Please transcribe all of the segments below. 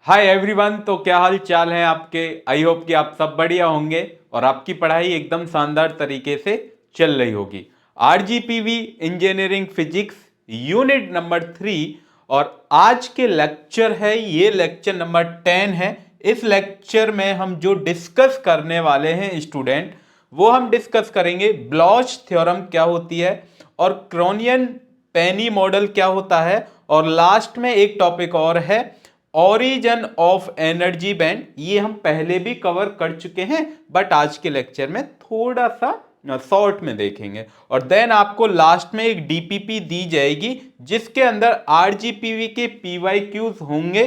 Hi everyone. तो क्या हाल चाल है आपके। आई होप कि आप सब बढ़िया होंगे और आपकी पढ़ाई एकदम शानदार तरीके से चल रही होगी। RGPV engineering physics unit number 3 और आज के लेक्चर है ये लेक्चर नंबर 10 है। इस लेक्चर में हम जो डिस्कस करने वाले हैं स्टूडेंट, वो हम डिस्कस करेंगे ब्लॉच थ्योरम क्या होती है और क्रोनियन पेनी मॉडल क्या होता है, और लास्ट में एक टॉपिक और है ओरिजिन ऑफ एनर्जी बैंड। ये हम पहले भी कवर कर चुके हैं बट आज के लेक्चर में थोड़ा सा शॉर्ट में देखेंगे। और देन आपको लास्ट में एक डीपीपी दी जाएगी जिसके अंदर आरजीपीवी के पीवाईक्यूज होंगे।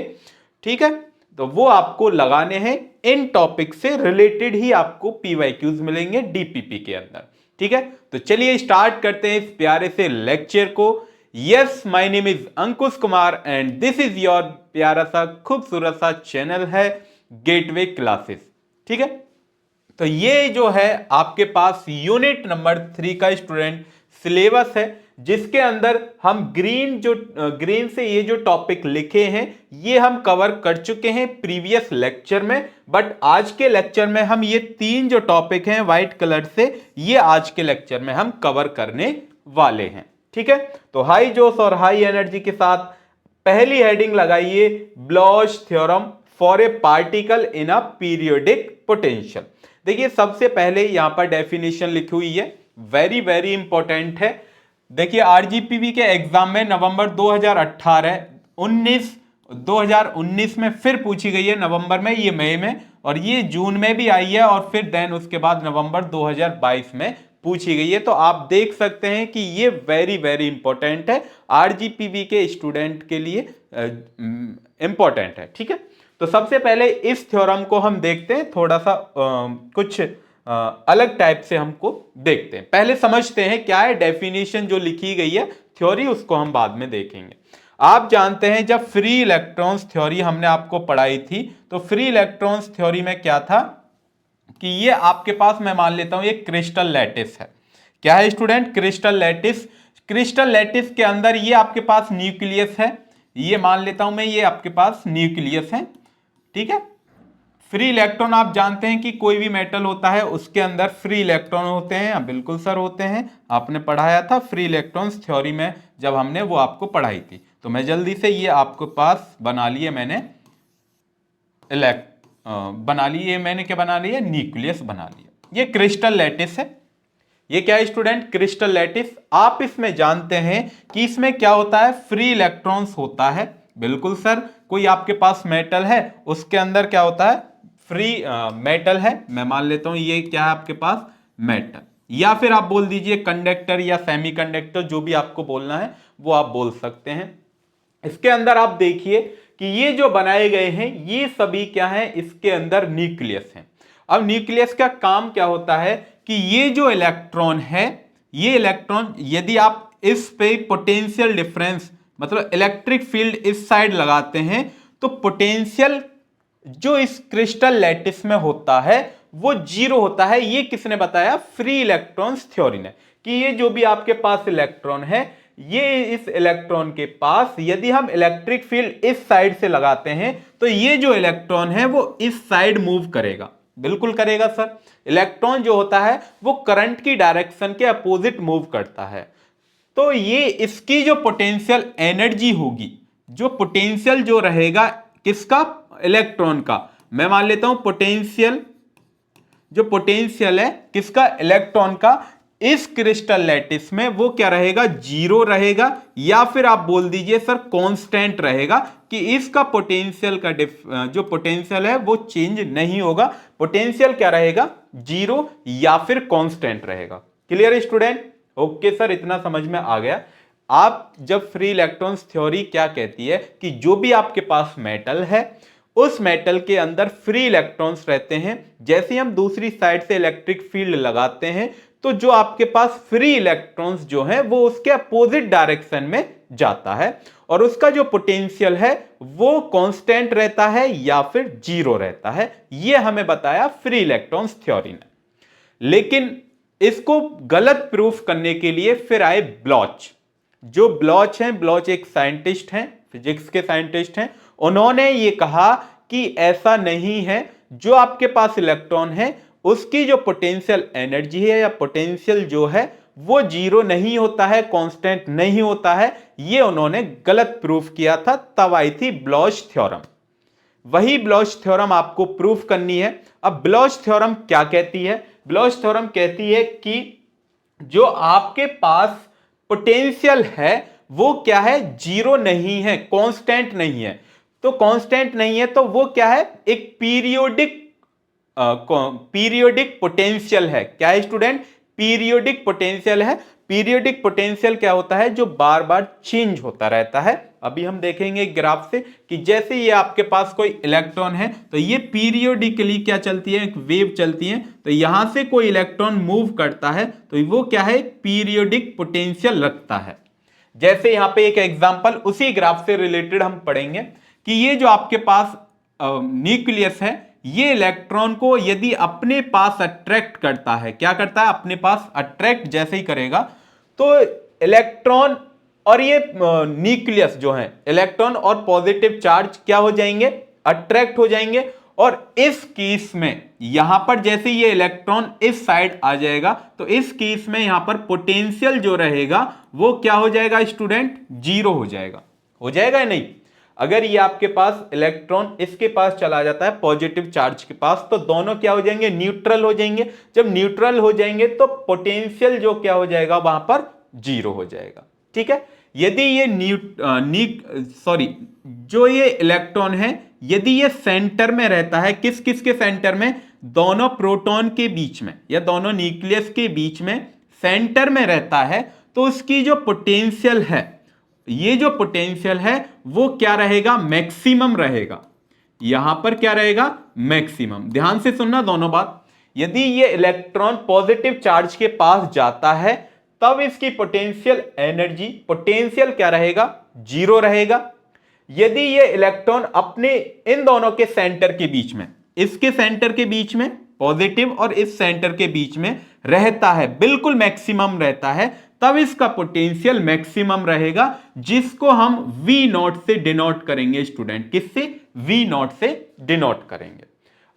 ठीक है, तो वो आपको लगाने हैं। इन टॉपिक से रिलेटेड ही आपको पीवाईक्यूज मिलेंगे डीपीपी के अंदर। ठीक है, तो चलिए स्टार्ट करते हैं इस प्यारे से लेक्चर को। Yes, my name is Ankush Kumar and this is your प्यारा सा खूबसूरत सा चैनल है गेटवे क्लासेस। ठीक है, तो ये जो है आपके पास यूनिट नंबर 3 का स्टूडेंट सिलेबस है जिसके अंदर हम ग्रीन से ये जो टॉपिक लिखे हैं ये हम कवर कर चुके हैं प्रीवियस लेक्चर में। बट आज के लेक्चर में हम ये 3 जो टॉपिक हैं व्हाइट कलर से, ये आज के लेक्चर में हम कवर करने वाले हैं। ठीक है, तो हाई जोश और हाई एनर्जी के साथ पहली हेडिंग लगाइए, blotch theorem for a particle in a periodic potential. देखिए सबसे पहले यहां पर डेफिनेशन लिखी हुई है, वेरी वेरी इंपॉर्टेंट है। देखिए आरजीपीवी के एग्जाम में नवंबर 2019 में फिर पूछी गई है, नवंबर में, ये मई में, और ये जून में भी आई है, और फिर देन उसके बाद नवंबर 2022 में पूछी गई है। तो आप देख सकते हैं कि ये वेरी वेरी इंपॉर्टेंट है, आरजीपीवी के स्टूडेंट के लिए इंपॉर्टेंट है। ठीक है, तो सबसे पहले इस थ्योरम को हम देखते हैं, थोड़ा सा कुछ अलग टाइप से हमको देखते हैं। पहले समझते हैं क्या है डेफिनेशन जो लिखी गई है, थ्योरी उसको हम बाद में देखेंगे। आप जानते हैं जब फ्री इलेक्ट्रॉन्स थ्योरी हमने आपको पढ़ाई थी, तो फ्री इलेक्ट्रॉन्स थ्योरी में क्या था कि ये आपके पास, मैं मान लेता हूं ये क्रिस्टल लैटिस है। क्या है student? Crystal lattice. Crystal lattice के अंदर ये आपके पास न्यूक्लियस है, ये मान लेता हूं मैं ये आपके पास न्यूक्लियस है। ठीक है, फ्री इलेक्ट्रॉन आप जानते हैं कि कोई भी मेटल होता है उसके अंदर फ्री इलेक्ट्रॉन होते हैं। बिल्कुल सर, होते हैं, आपने पढ़ाया था फ्री इलेक्ट्रॉन्स थ्योरी में जब हमने वो आपको पढ़ाई थी। तो मैं जल्दी से ये आपके पास बना लिए मैंने बना लिए मैंने क्या बना लिया, न्यूक्लियस बना लिया। ये क्रिस्टल लैटिस है। ये क्या है स्टूडेंट? Crystal lattice. आप इसमें जानते हैं कि इसमें क्या होता है, फ्री इलेक्ट्रॉन्स होता है। बिल्कुल सर, कोई आपके पास मेटल है उसके अंदर क्या होता है, फ्री मेटल है। मैं मान लेता हूं ये क्या है आपके पास, मेटल, या फिर आप बोल दीजिए कंडक्टर या सेमीकंडक्टर, जो भी आपको बोलना है वो आप बोल सकते हैं। इसके अंदर आप देखिए कि ये जो बनाए गए हैं ये सभी क्या है, इसके अंदर न्यूक्लियस है। अब न्यूक्लियस का काम क्या होता है कि ये जो इलेक्ट्रॉन है, ये इलेक्ट्रॉन यदि आप इस पे पोटेंशियल डिफरेंस मतलब इलेक्ट्रिक फील्ड इस साइड लगाते हैं तो पोटेंशियल जो इस क्रिस्टल लैटिस में होता है वो जीरो होता है। ये किसने बताया? फ्री इलेक्ट्रॉन्स थ्योरी ने, कि ये जो भी आपके पास इलेक्ट्रॉन है, ये इस इलेक्ट्रॉन के पास यदि हम इलेक्ट्रिक फील्ड इस साइड से लगाते हैं तो ये जो इलेक्ट्रॉन है वो इस साइड मूव करेगा। बिल्कुल करेगा सर। इलेक्ट्रॉन जो होता है वो करंट की डायरेक्शन के अपोजिट मूव करता है। तो ये इसकी जो पोटेंशियल एनर्जी होगी, जो पोटेंशियल जो रहेगा किसका, इलेक्ट्रॉन का, मैं मान लेता हूं पोटेंशियल, जो पोटेंशियल है किसका, इलेक्ट्रॉन का, इस क्रिस्टल लैटिस में वो क्या रहेगा, जीरो रहेगा, या फिर आप बोल दीजिए सर कांस्टेंट रहेगा, कि इसका पोटेंशियल का जो पोटेंशियल है वो चेंज नहीं होगा। पोटेंशियल क्या रहेगा, जीरो या फिर कांस्टेंट रहेगा। Clear student? ओके सर, इतना समझ में आ गया। आप जब फ्री इलेक्ट्रॉन्स थ्योरी क्या कहती है कि जो भी आपके पास मेटल है उस मेटल के अंदर फ्री इलेक्ट्रॉन्स रहते हैं, जैसे हम दूसरी साइड से इलेक्ट्रिक फील्ड लगाते हैं तो जो आपके पास फ्री इलेक्ट्रॉन्स जो हैं वो उसके अपोजिट डायरेक्शन में जाता है, और उसका जो पोटेंशियल है वो कांस्टेंट रहता है या फिर जीरो रहता है। यह हमें बताया फ्री इलेक्ट्रॉन्स थ्योरी ने। लेकिन इसको गलत प्रूफ करने के लिए फिर आए ब्लॉच। जो ब्लॉच हैं, ब्लॉच एक साइंटिस्ट हैं, फिजिक्स के साइंटिस्ट हैं, उन्होंने ये कहा कि ऐसा नहीं है, जो आपके पास इलेक्ट्रॉन है उसकी जो पोटेंशियल एनर्जी है या पोटेंशियल जो है वो जीरो नहीं होता है, कांस्टेंट नहीं होता है। ये उन्होंने गलत प्रूफ किया था, तब आई थी ब्लॉच थ्योरम। वही ब्लॉच थ्योरम आपको प्रूफ करनी है। अब ब्लॉच थ्योरम क्या कहती है? ब्लॉच थ्योरम कहती है कि जो आपके पास पोटेंशियल है वो क्या है? जीरो नहीं है, कांस्टेंट नहीं है। तो कांस्टेंट नहीं है तो वो क्या है? एक पीरियोडिक पोटेंशियल है। क्या है स्टूडेंट? पीरियोडिक पोटेंशियल है। पीरियोडिक पोटेंशियल क्या होता है? जो बार बार चेंज होता रहता है। अभी हम देखेंगे ग्राफ से कि जैसे ये आपके पास कोई इलेक्ट्रॉन है तो ये पीरियोडिकली क्या चलती है? एक वेव चलती है। तो यहां से कोई इलेक्ट्रॉन मूव करता है तो वो क्या है? पीरियोडिक पोटेंशियल रखता है। जैसे यहां पे एक एग्जांपल उसी ग्राफ से रिलेटेड हम पढ़ेंगे कि ये जो आपके पास न्यूक्लियस है, ये इलेक्ट्रॉन को यदि अपने पास अट्रैक्ट करता है, क्या करता है? अपने पास अट्रैक्ट जैसे ही करेगा तो इलेक्ट्रॉन और ये न्यूक्लियस जो है, इलेक्ट्रॉन और पॉजिटिव चार्ज क्या हो जाएंगे? अट्रैक्ट हो जाएंगे। और इस केस में यहां पर जैसे ये इलेक्ट्रॉन इस साइड आ जाएगा तो इस केस में यहां पर पोटेंशियल जो रहेगा वो क्या हो जाएगा स्टूडेंट? जीरो हो जाएगा। हो जाएगा या नहीं? अगर ये आपके पास इलेक्ट्रॉन इसके पास चला जाता है पॉजिटिव चार्ज के पास तो दोनों क्या हो जाएंगे? न्यूट्रल हो जाएंगे। जब न्यूट्रल हो जाएंगे तो पोटेंशियल जो क्या हो जाएगा? वहां पर जीरो हो जाएगा। ठीक है। यदि ये जो ये इलेक्ट्रॉन है यदि ये सेंटर में रहता है, किस किस के सेंटर में? दोनों प्रोटॉन के बीच में या दोनों न्यूक्लियस के बीच में सेंटर में रहता है तो उसकी जो पोटेंशियल है, ये जो पोटेंशियल है वो क्या रहेगा? मैक्सिमम रहेगा। यहां पर क्या रहेगा? मैक्सिमम। ध्यान से सुनना दोनों बात। यदि ये इलेक्ट्रॉन पॉजिटिव चार्ज के पास जाता है तब इसकी पोटेंशियल एनर्जी, पोटेंशियल क्या रहेगा? जीरो रहेगा। यदि ये इलेक्ट्रॉन अपने इन दोनों के सेंटर के बीच में, इसके सेंटर के बीच में पॉजिटिव और इस सेंटर के बीच में रहता है, बिल्कुल मैक्सिमम रहता है, तब इसका पोटेंशियल मैक्सिमम रहेगा, जिसको हम V नॉट से डिनोट करेंगे स्टूडेंट। किससे? V नॉट से डिनोट करेंगे।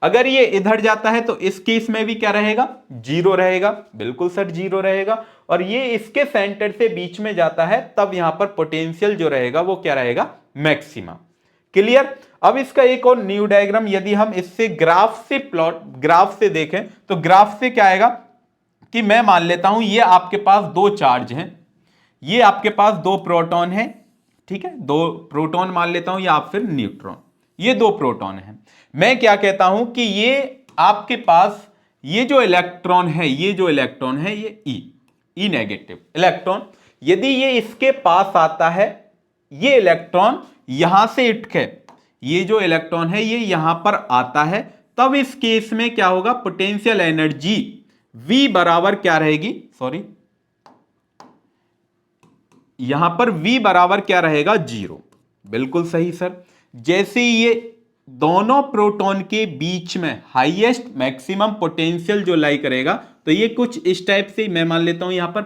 अगर ये इधर जाता है तो इस केस में भी क्या रहेगा? जीरो रहेगा। बिल्कुल सर, जीरो रहेगा। और ये इसके सेंटर से बीच में जाता है तब यहां पर पोटेंशियल जो रहेगा वो क्या रहेगा? मैक्सिमम। क्लियर? अब इसका एक और न्यू डायग्राम यदि हम इससे ग्राफ से देखें तो ग्राफ से क्या आएगा कि मैं मान लेता हूं ये आपके पास दो चार्ज हैं, ये आपके पास दो प्रोटॉन है। ठीक है, दो प्रोटॉन मान लेता हूं या फिर न्यूट्रॉन, ये दो प्रोटॉन है। मैं क्या कहता हूं कि ये आपके पास ये जो इलेक्ट्रॉन है, ये ई नेगेटिव इलेक्ट्रॉन, यदि ये इसके पास आता है, ये इलेक्ट्रॉन यहां से उठ के, ये जो इलेक्ट्रॉन है ये यहां पर आता है, तब इस केस में क्या होगा? पोटेंशियल एनर्जी V बराबर क्या रहेगी? सॉरी, यहां पर V बराबर क्या रहेगा? जीरो। बिल्कुल सही सर। जैसे ये दोनों प्रोटॉन के बीच में हाईएस्ट मैक्सिमम पोटेंशियल जो लाई करेगा तो ये कुछ इस टाइप से मैं मान लेता हूं, यहां पर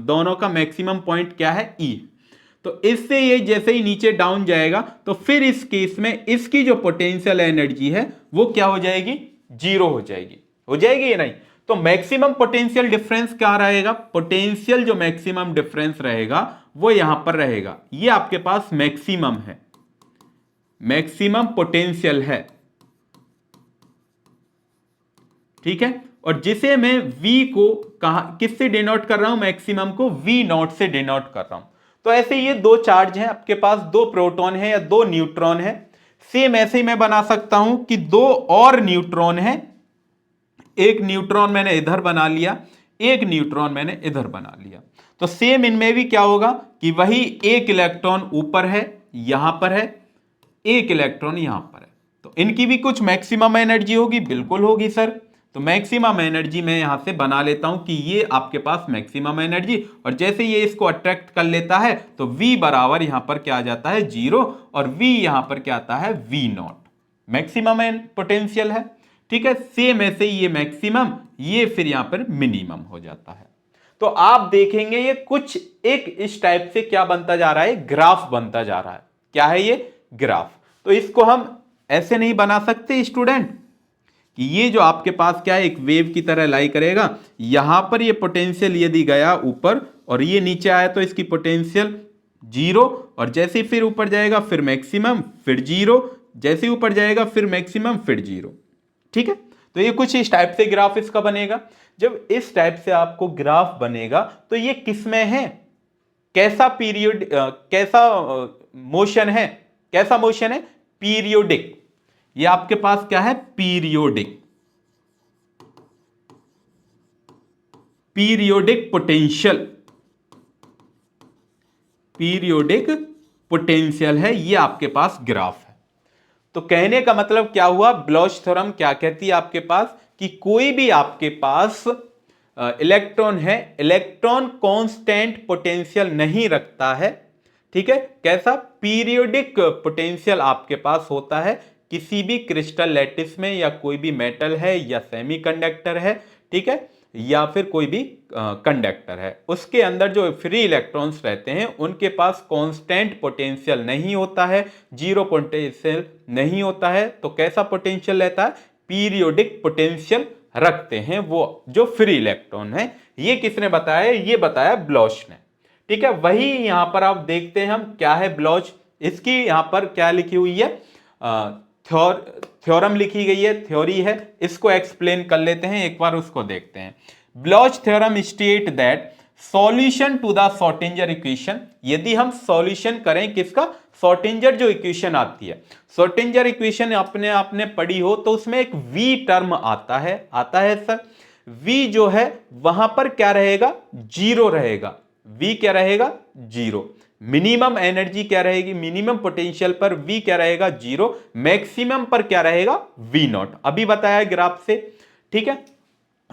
दोनों का मैक्सिमम पॉइंट क्या है? E। तो इससे ये जैसे ही नीचे डाउन जाएगा तो फिर इस केस में इसकी जो पोटेंशियल एनर्जी है वो क्या हो जाएगी? जीरो हो जाएगी। हो जाएगी या नहीं? तो मैक्सिमम पोटेंशियल डिफरेंस क्या रहेगा? पोटेंशियल जो मैक्सिमम डिफरेंस रहेगा वो यहां पर रहेगा। ये आपके पास मैक्सिमम है, मैक्सिमम पोटेंशियल है। ठीक है, और जिसे मैं V को किससे डिनोट कर रहा हूं? मैक्सिमम को V नॉट से डिनोट कर रहा हूं। तो ऐसे ये दो चार्ज हैं आपके पास, दो प्रोटॉन है या दो न्यूट्रॉन है। सेम ऐसे ही मैं बना सकता हूं कि दो और न्यूट्रॉन है, एक न्यूट्रॉन मैंने इधर बना लिया, एक न्यूट्रॉन मैंने इधर बना लिया। तो सेम इनमें भी क्या होगा कि वही एक इलेक्ट्रॉन ऊपर है, यहां पर है, एक इलेक्ट्रॉन यहां पर है, तो इनकी भी कुछ मैक्सिमम एनर्जी होगी। बिल्कुल होगी सर। तो मैक्सिमम एनर्जी मैं यहां से बना लेता हूं कि ये आपके पास मैक्सिमम एनर्जी, और जैसे ये इसको अट्रैक्ट कर लेता है तो V बराबर यहां पर क्या आ जाता है? जीरो, और V यहां पर क्या आता है? V not. मैक्सिमम पोटेंशियल है। ठीक है, सेम ऐसे ही ये मैक्सिमम, ये फिर यहां पर मिनिमम हो जाता है। तो आप देखेंगे ये कुछ एक इस टाइप से क्या बनता जा रहा है? ग्राफ बनता जा रहा है। क्या है ये? ग्राफ। तो इसको हम ऐसे नहीं बना सकते स्टूडेंट कि ये जो आपके पास क्या है, एक वेव की तरह लाई करेगा, यहां पर ये पोटेंशियल यदि गया ऊपर और ये नीचे आया तो इसकी पोटेंशियल जीरो, और जैसे ही फिर ऊपर जाएगा फिर मैक्सिमम फिर जीरो, जैसे ही ऊपर जाएगा फिर मैक्सिमम फिर जीरो। ठीक है, तो ये कुछ इस टाइप से ग्राफ इसका बनेगा। जब इस टाइप से आपको ग्राफ बनेगा तो ये किस में है, कैसा पीरियड, कैसा मोशन है, कैसा मोशन है? पीरियोडिक। ये आपके पास क्या है? Periodic, periodic potential, periodic potential है, ये आपके पास ग्राफ है। तो कहने का मतलब क्या हुआ? ब्लॉच थ्योरम क्या कहती है आपके पास कि कोई भी आपके पास इलेक्ट्रॉन है, इलेक्ट्रॉन कांस्टेंट पोटेंशियल नहीं रखता है। ठीक है, कैसा? पीरियोडिक पोटेंशियल आपके पास होता है किसी भी क्रिस्टल लैटिस में, या कोई भी मेटल है या सेमीकंडक्टर है, ठीक है, या फिर कोई भी कंडक्टर है, उसके अंदर जो फ्री इलेक्ट्रॉन्स रहते हैं उनके पास कांस्टेंट पोटेंशियल नहीं होता है, जीरो पोटेंशियल नहीं होता है। तो कैसा पोटेंशियल रहता है? पीरियोडिक पोटेंशियल रखते हैं वो जो फ्री इलेक्ट्रॉन है। ये किसने बताया? ये बताया ब्लॉच ने। ठीक है, वही यहां पर आप देखते हैं हम क्या है ब्लॉच, इसकी यहां पर क्या लिखी हुई है? थ्योरम लिखी गई है, थ्योरी है, इसको एक्सप्लेन कर लेते हैं, एक बार उसको देखते हैं। Bloch theorem state that solution to the Schrodinger equation, यदि हम सॉल्यूशन करें किसका? शॉर्टेंजर जो इक्वेशन आती है, शॉर्टेंजर इक्वेशन आपने पढ़ी हो तो उसमें एक वी टर्म आता है सर। वी जो है वहां पर क्या रहेगा? जीरो रहेगा। वी क्या रहेगा? जीरो। मिनिमम एनर्जी क्या रहेगी? मिनिमम पोटेंशियल पर वी क्या रहेगा? जीरो। मैक्सिमम पर क्या रहेगा? V naught. अभी बताया ग्राफ से। ठीक है,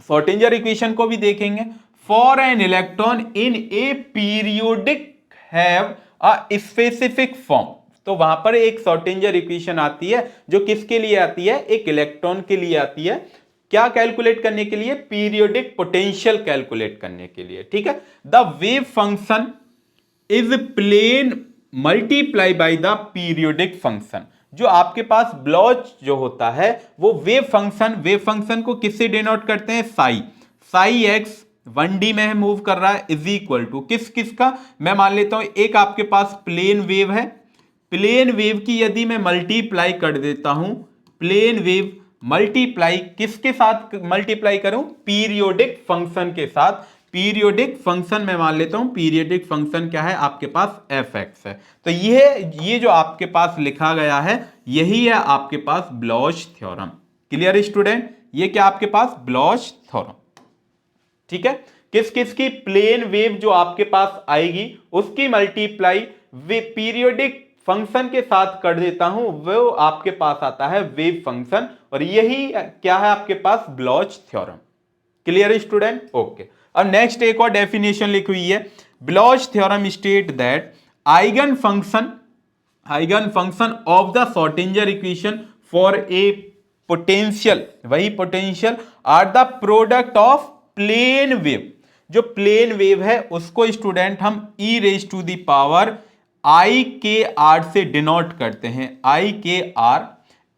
शॉर्टेंजर इक्वेशन को भी देखेंगे। For an electron in A periodic have a specific form, तो वहां पर एक शॉर्टेंजर इक्वेशन आती है जो किसके लिए आती है? एक इलेक्ट्रॉन के लिए आती है। क्या कैलकुलेट करने के लिए? पीरियोडिक पोटेंशियल कैलकुलेट करने के लिए। ठीक है, the wave function is plane multiply by the periodic function. जो आपके पास ब्लॉच जो होता है वो वेव फंक्शन को किससे डिनोट करते हैं? साई एक्स 1D में है, मूव कर रहा है, इज इक्वल टू किस किस का? मैं मान लेता हूं एक आपके पास प्लेन वेव है, प्लेन वेव की यदि मैं मल्टीप्लाई कर देता हूं, प्लेन वेव मल्टीप्लाई किसके साथ मल्टीप्लाई करूं? पीरियोडिक फंक्शन के साथ। पीरियोडिक फंक्शन में मान लेता हूं, पीरियोडिक फंक्शन क्या है आपके पास? एफ एक्स है। तो ये जो आपके पास लिखा गया है यही है आपके पास ब्लॉच थ्योरम। Clear student? ये क्या आपके पास? Bloch theorem. ठीक है, किस किस की? प्लेन वेव जो आपके पास आएगी उसकी मल्टीप्लाई पीरियोडिक फंक्शन के साथ कर देता हूं, वो आपके पास आता है वेव फंक्शन, और यही क्या है आपके पास? Bloch theorem. Clear student? Okay. अब नेक्स्ट एक और डेफिनेशन लिखी हुई है। Bloch theorem state that eigen function of the Schrodinger equation for a potential, वही potential, are the product of plane wave. जो प्लेन वेव है उसको स्टूडेंट हम e raise to the power i k r से denote करते हैं, आई k r,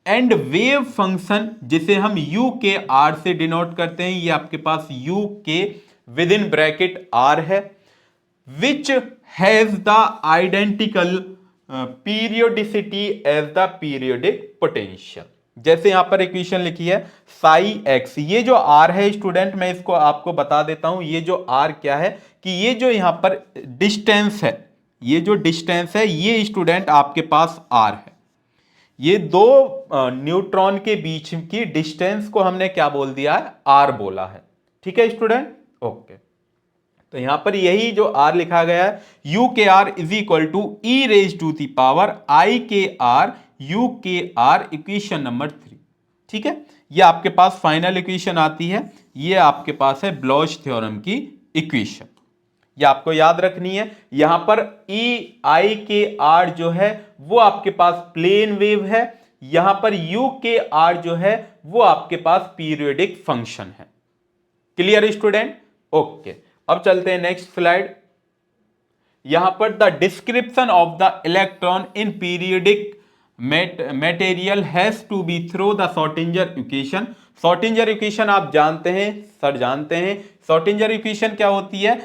and wave function जिसे हम यू के आर से डिनोट करते हैं, ये आपके पास u k with in bracket r है, which has the identical periodicity as the periodic potential. जैसे यहां पर इक्वेशन लिखी है साई एक्स, ये जो आर है स्टूडेंट मैं इसको आपको बता देता हूं, ये जो आर क्या है कि ये जो यहां पर डिस्टेंस है, ये जो डिस्टेंस है ये स्टूडेंट आपके पास आर है। ये दो न्यूट्रॉन के बीच की डिस्टेंस को हमने क्या बोल दिया है? आर बोला है। ठीक है स्टूडेंट? ओके, तो यहां पर यही जो आर लिखा गया है, u k r is equal to e raise to the power i k r u k r, equation number 3। ठीक है, ये आपके पास फाइनल इक्वेशन आती है, ये आपके पास है ब्लॉच थ्योरम की इक्वेशन। ये आपको याद रखनी है। यहां पर ई आई के आर जो है वो आपके पास प्लेन वेव है, यहां पर यू के आर जो है वो आपके पास पीरियोडिक फंक्शन है। Clear student? ओके, अब चलते हैं नेक्स्ट स्लाइड। यहां पर the description of the electron in periodic material has to be through the Schrodinger equation. Schrodinger equation आप जानते हैं, सर जानते हैं। शॉर्टिंजर इक्वेशन क्या होती है?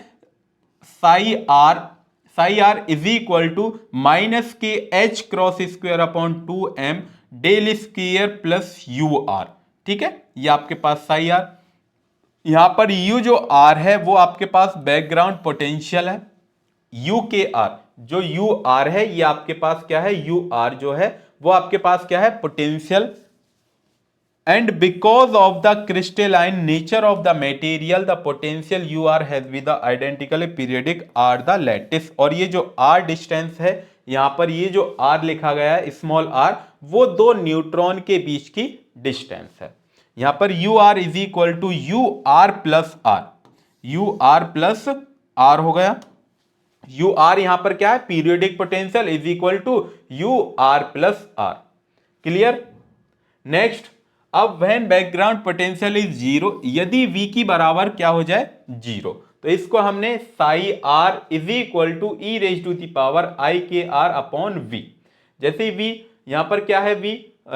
Psi r is equal to minus k h cross square upon 2m del square plus u r. ठीक है, ये आपके पास साई आर। यहां पर यू जो आर है वो आपके पास बैकग्राउंड पोटेंशियल है। यू के आर, जो यू आर है ये आपके पास क्या है? यू आर जो है वो आपके पास क्या है? Potential. And because of the crystalline nature of the material the potential u r has with the identically periodic r the lattice. और ये जो आर डिस्टेंस है, यहां पर ये जो आर लिखा गया है स्मॉल आर, वो दो न्यूट्रॉन के बीच की डिस्टेंस है। यहां पर u r is equal to u r plus r, u r plus r हो गया। यू आर यहां पर क्या है? Periodic potential is equal to u r plus r. Clear? Next, अब when background potential is zero, यदि V की बराबर क्या हो जाए? जीरो, तो इसको हमने psi r is equal to e raise to the power i k r upon v. जैसे V यहां पर क्या है? V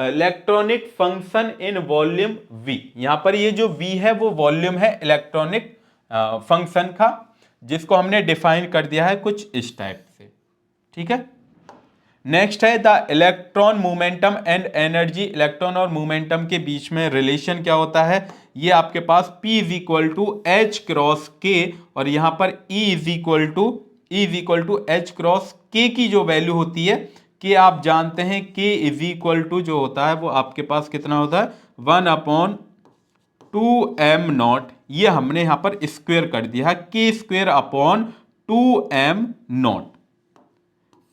electronic function in volume V। यहां पर ये जो V है वो वॉल्यूम है इलेक्ट्रॉनिक फंक्शन का, जिसको हमने डिफाइन कर दिया है कुछ इस टाइप से। ठीक है, नेक्स्ट है the electron momentum and energy. Electron और मोमेंटम के बीच में रिलेशन क्या होता है? ये आपके पास P is equal to h cross k, और यहां पर E is equal to h cross k की जो वैल्यू होती है, कि आप जानते हैं K इज इक्वल टू जो होता है वो आपके पास कितना होता है? 1/2m not. ये हमने यहां पर स्क्वेयर कर दिया है, K square upon 2m not.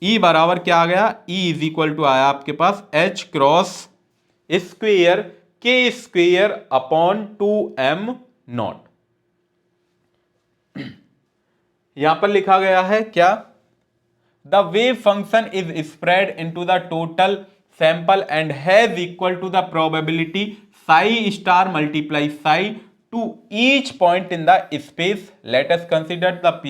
E बराबर क्या आ गया? E इज इक्वल टू आया आपके पास H cross square K square upon 2m naught. यहां पर लिखा गया है क्या? The wave function is spread into the total sample and has equal to the probability psi star multiply psi to each point in the space. Let us consider the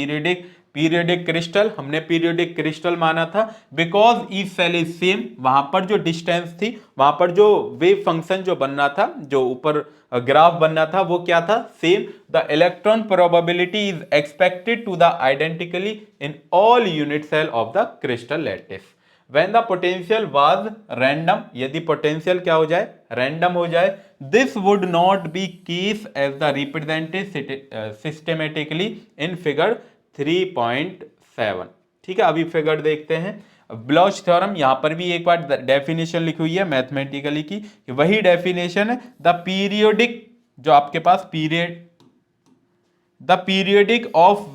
periodic crystal. हमने periodic crystal माना था because each cell is same. वहां पर जो distance थी, वहां पर जो वेव फंक्शन जो बनना था, जो ऊपर ग्राफ बनना था, वो क्या था? Same. The electron probability is expected to the identically in all unit cell of the crystal lattice when the potential was random. यदि पोटेंशियल क्या हो जाए? रैंडम हो जाए। This would not be case as the represented systematically in figure 3.7। ठीक है, अभी figure देखते हैं। ब्लॉच थ्योरम, यहां पर भी एक बार डेफिनेशन लिखी हुई है मैथमेटिकली की, वही डेफिनेशन है। द पीरियोडिक, जो आपके पास the periodic of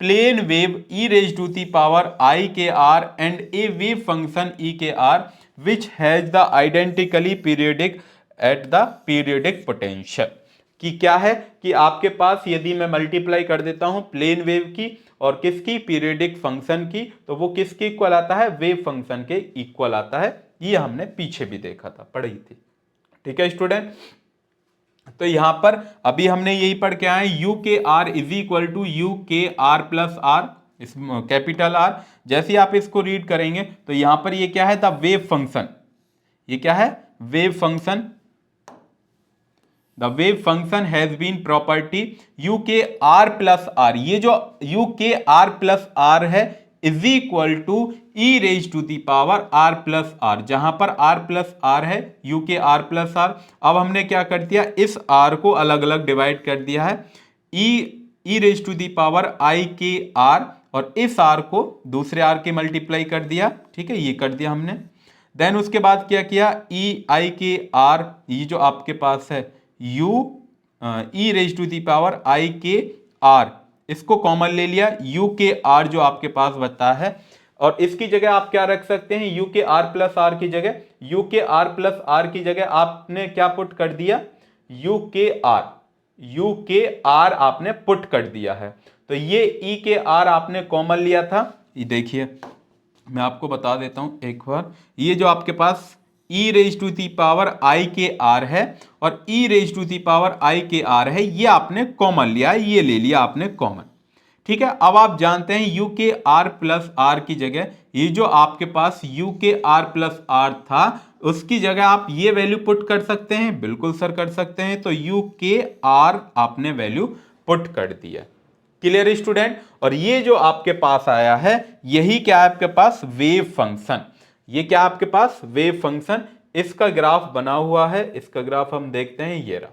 plane wave e raise to the power i k r and a wave function e k r which has the identically periodic at the periodic potential. कि क्या है कि आपके पास यदि मैं मल्टीप्लाई कर देता हूं प्लेन वेव की और किसकी? पीरियोडिक फंक्शन की, तो वो किसके इक्वल आता है? वेव फंक्शन के इक्वल आता है। ये हमने पीछे भी देखा था, पढ़ी थी। ठीक है स्टूडेंट, तो यहां पर अभी हमने यही पढ़ के आए, u k r is equal to u k r plus r, capital R. जैसे ही आप इसको रीड करेंगे तो यहां पर ये क्या है? The wave function. ये क्या है? Wave function. The wave function has been property u k r plus r. ये जो u k r plus r है is equal to e raise to the power r plus r, जहां पर r plus r है u k r plus r. अब हमने क्या कर दिया? इस आर को अलग अलग डिवाइड कर दिया है, e raise to the power i k are, और इस आर को दूसरे आर के मल्टीप्लाई कर दिया। ठीक है, ये कर दिया हमने। देन उसके बाद क्या किया? ई आई के आर, ये जो आपके पास है u e raise to the power i k r, इसको कॉमन ले लिया, यू के आर जो आपके पास बता है, और इसकी जगह आप क्या रख सकते हैं? You k r plus are की जगह, you k r plus are की जगह आपने क्या पुट कर दिया? यू के आर आपने पुट कर दिया है। तो ये ई के आर आपने कॉमन लिया था। ये देखिए मैं आपको बता देता हूं एक बार, ये जो आपके पास ई raise to the power i k are है और ई raise to the power i k are है, ये आपने कॉमन लिया है, ये ले लिया आपने कॉमन। ठीक है, अब आप जानते हैं you k r plus are की जगह ये जो आपके पास u k r plus are था उसकी जगह आप ये वैल्यू पुट कर सकते हैं। बिल्कुल सर कर सकते हैं। तो यू के आर आपने वैल्यू पुट कर दिया। Clear student. और ये जो आपके पास आया है यही क्या है आपके पास वेव फंक्शन। ये क्या आपके पास वेव फंक्शन। इसका ग्राफ बना हुआ है, इसका ग्राफ हम देखते हैं ये रहा।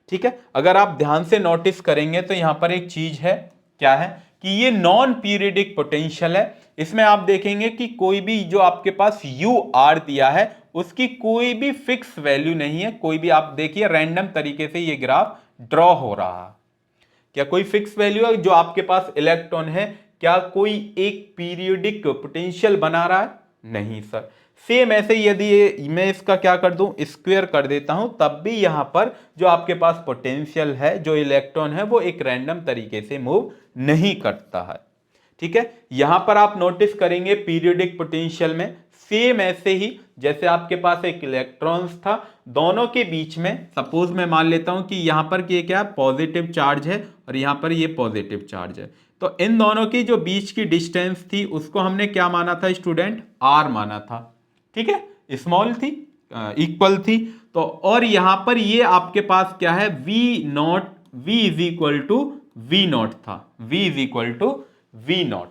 ठीक है, अगर आप ध्यान से नोटिस करेंगे तो यहां पर एक चीज है, क्या है कि ये नॉन पीरियडिक पोटेंशियल है। इसमें आप देखेंगे कि कोई भी जो आपके पास यू आर दिया है उसकी कोई भी फिक्स वैल्यू नहीं है। कोई भी आप देखिए रैंडम तरीके से ये ग्राफ ड्रॉ हो रहा है। क्या कोई फिक्स वैल्यू है जो आपके पास इलेक्ट्रॉन है? क्या कोई एक पीरियोडिक पोटेंशियल बना रहा है? नहीं सर। सेम ऐसे ही यदि मैं इसका क्या कर दूं, स्क्वायर कर देता हूं, तब भी यहां पर जो आपके पास पोटेंशियल है, जो इलेक्ट्रॉन है, वो एक रैंडम तरीके से मूव नहीं करता है। ठीक है, यहां पर आप नोटिस करेंगे पीरियोडिक पोटेंशियल में सेम ऐसे ही जैसे आपके पास एक इलेक्ट्रॉन्स था, दोनों के बीच में सपोज मैं मान लेता हूं कि यहां पर ये क्या पॉजिटिव चार्ज है और यहां पर ये पॉजिटिव चार्ज है। तो इन दोनों की जो बीच की डिस्टेंस थी उसको हमने क्या माना था स्टूडेंट? आर माना था। ठीक है, स्मॉल थी, इक्वल थी। तो और यहां पर ये आपके पास क्या है? V naught, v is equal to v naught था। V is equal to v naught.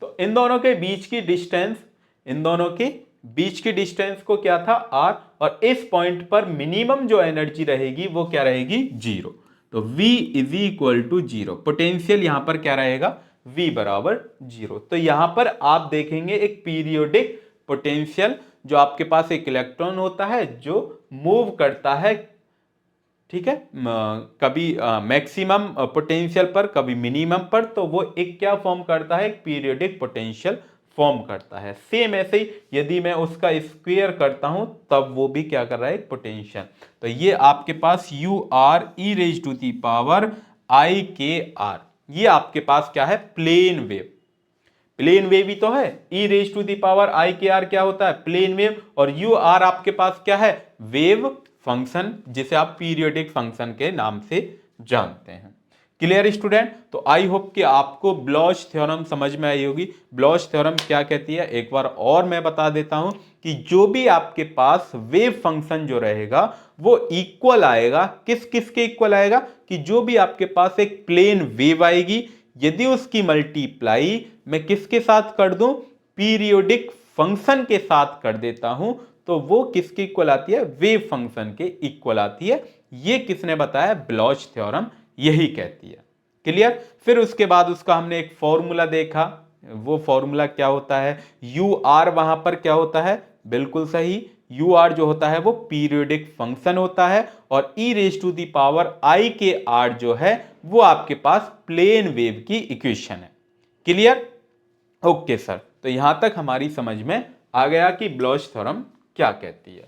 तो इन दोनों के बीच की डिस्टेंस, इन दोनों के बीच की डिस्टेंस को क्या था? आर। और इस पॉइंट पर मिनिमम जो एनर्जी रहेगी वो क्या रहेगी? जीरो। तो V is equal to zero. Potential यहां पर क्या रहेगा? V बराबर जीरो। तो यहां पर आप देखेंगे एक पीरियोडिक पोटेंशियल, जो आपके पास एक इलेक्ट्रॉन होता है जो मूव करता है, ठीक है, कभी मैक्सिमम पोटेंशियल पर, कभी मिनिमम पर, तो वो एक क्या फॉर्म करता है? एक पीरियोडिक पोटेंशियल फॉर्म करता है। सेम ऐसे ही यदि मैं उसका स्क्वायर करता हूं तब वो भी क्या कर रहा है? एक पोटेंशियल। तो ये आपके पास u r e raise to the power i k r, ये आपके पास क्या है? Plane wave. प्लेन वेव ही तो है। E raise to the power i k r क्या होता है? Plane wave. और यू आर आपके पास क्या है? वेव फंक्शन, जिसे आप पीरियोडिक फंक्शन के नाम से जानते हैं। Clear student. तो आई होप कि आपको ब्लॉच थ्योरम समझ में आई होगी। ब्लॉच थ्योरम क्या कहती है एक बार और मैं बता देता हूं कि जो भी आपके पास वेव फंक्शन जो रहेगा वो इक्वल आएगा। किस किस के इक्वल आएगा? कि जो भी आपके पास एक प्लेन वेव आएगी, यदि उसकी मल्टीप्लाई मैं किसके साथ कर दूं? पीरियोडिक फंक्शन के साथ कर देता हूं, तो वो किसके इक्वल आती है? वेव फंक्शन के इक्वल आती है। ये किसने बताया? ब्लॉच थ्योरम यही कहती है। क्लियर। फिर उसके बाद उसका हमने एक फॉर्मूला देखा। वो फॉर्मूला क्या होता है? यू आर वहां पर क्या होता है? बिल्कुल सही, यू आर जो होता है वो पीरियोडिक फंक्शन होता है। और ई raise to the power i k are जो है वो आपके पास प्लेन वेव की इक्वेशन है। क्लियर। Okay sir. तो यहां तक हमारी समझ में आ गया कि ब्लॉच थ्योरम क्या कहती है।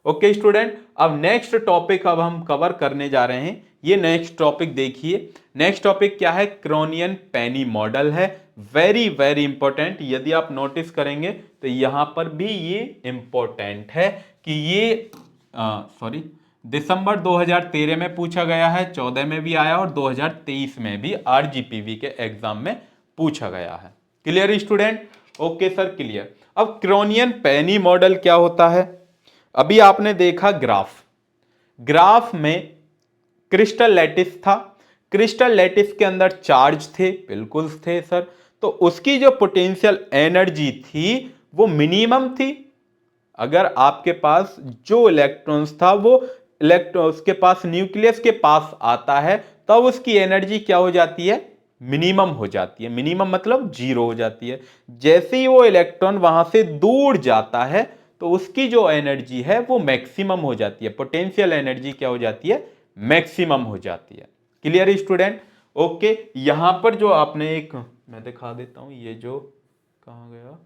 ओके स्टूडेंट, अब नेक्स्ट टॉपिक अब हम कवर करने जा रहे हैं। ये नेक्स्ट टॉपिक देखिए। नेक्स्ट टॉपिक क्या है? क्रोनियन पेनी मॉडल है। Very very important. यदि आप नोटिस करेंगे तो यहां पर भी ये इंपॉर्टेंट है कि ये सॉरी दिसंबर 2013 में पूछा गया है, 14 में भी आया और 2023 में भी आरजीपीवी के एग्जाम में पूछा गया है। Clear student. Okay sir, clear. अब क्रोनियन पेनी मॉडल क्या होता है? अभी आपने देखा ग्राफ, ग्राफ में क्रिस्टल लैटिस था। क्रिस्टल लैटिस के अंदर चार्ज थे, बिल्कुल थे सर। तो उसकी जो पोटेंशियल एनर्जी थी वो मिनिमम थी। अगर आपके पास जो इलेक्ट्रॉन्स था वो इलेक्ट्रॉन उसके पास न्यूक्लियस के पास आता है तब उसकी एनर्जी क्या हो जाती है? मिनिमम हो जाती है। मिनिमम मतलब जीरो हो जाती है। जैसे ही वो इलेक्ट्रॉन वहां से दूर जाता है तो उसकी जो एनर्जी है वो मैक्सिमम हो जाती है। पोटेंशियल एनर्जी क्या हो जाती है? मैक्सिमम हो जाती है। Clear student. ओके, यहां पर जो आपने एक मैं दिखा देता हूं, ये जो कहां गया,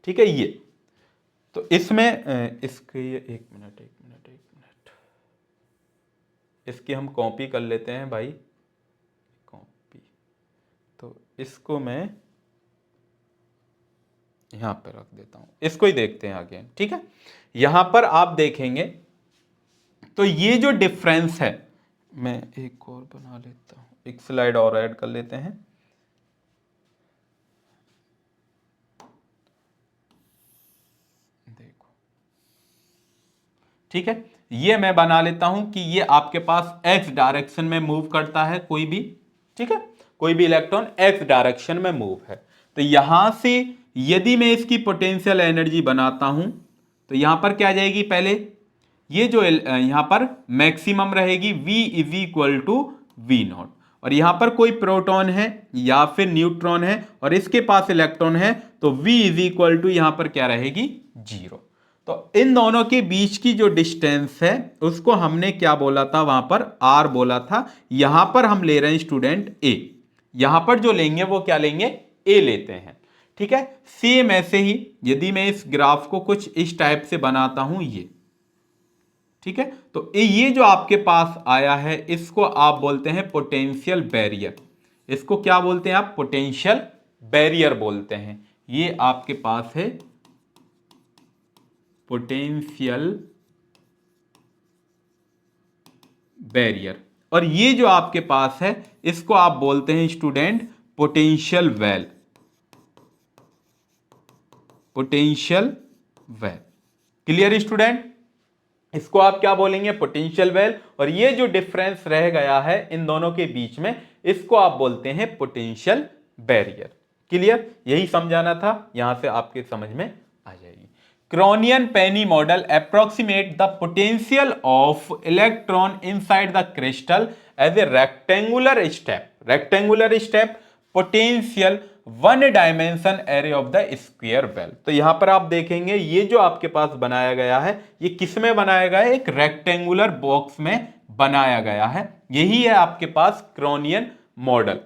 ठीक है, ये तो इसमें इसके एक मिनट इसकी हम कॉपी कर लेते हैं भाई, कॉपी। तो इसको मैं यहां पर रख देता हूं, इसको ही देखते हैं आगे। ठीक है, यहां पर आप देखेंगे तो ये जो डिफरेंस है मैं एक और बना लेता हूँ, एक स्लाइड और ऐड कर लेते हैं। देखो, ठीक है, ये मैं बना लेता हूं कि ये आपके पास एक्स डायरेक्शन में मूव करता है कोई भी, ठीक है, कोई भी इलेक्ट्रॉन एक्स डायरेक्शन में मूव है। तो यहां से यदि मैं इसकी पोटेंशियल एनर्जी बनाता हूं तो यहां पर क्या आ जाएगी, पहले ये जो यहां पर मैक्सिमम रहेगी V is equal to v naught, और यहां पर कोई प्रोटॉन है या फिर न्यूट्रॉन है और इसके पास इलेक्ट्रॉन है, तो V इज इक्वल टू यहां पर क्या रहेगी, 0। तो इन दोनों के बीच की जो डिस्टेंस है उसको हमने क्या बोला था, वहां पर R बोला था। यहां पर हम ले रहे हैं स्टूडेंट A, यहां पर जो लेंगे वो क्या लेंगे, A लेते हैं, ठीक है। सेम ऐसे ही यदि मैं इस ग्राफ को कुछ इस टाइप से बनाता हूं, ये ठीक है, तो ये जो आपके पास आया है इसको आप बोलते हैं पोटेंशियल बैरियर। इसको क्या बोलते हैं आप, पोटेंशियल बैरियर बोलते हैं। ये आपके पास है पोटेंशियल बैरियर, और ये जो आपके पास है इसको आप बोलते हैं student potential well, potential well. Clear student, इसको आप क्या बोलेंगे, पोटेंशियल वेल, और ये जो डिफरेंस रह गया है इन दोनों के बीच में इसको आप बोलते हैं पोटेंशियल बैरियर। क्लियर, यही समझाना था, यहां से आपके समझ में आ जाएगी। Kronig Penney model approximate the potential of electron inside the crystal as a rectangular step, rectangular step potential one dimension array of the square well. तो यहां पर आप देखेंगे ये जो आपके पास बनाया गया है ये किस में बनाया गया है, एक रेक्टेंगुलर बॉक्स में बनाया गया है। यही है आपके पास क्रॉनियन मॉडल,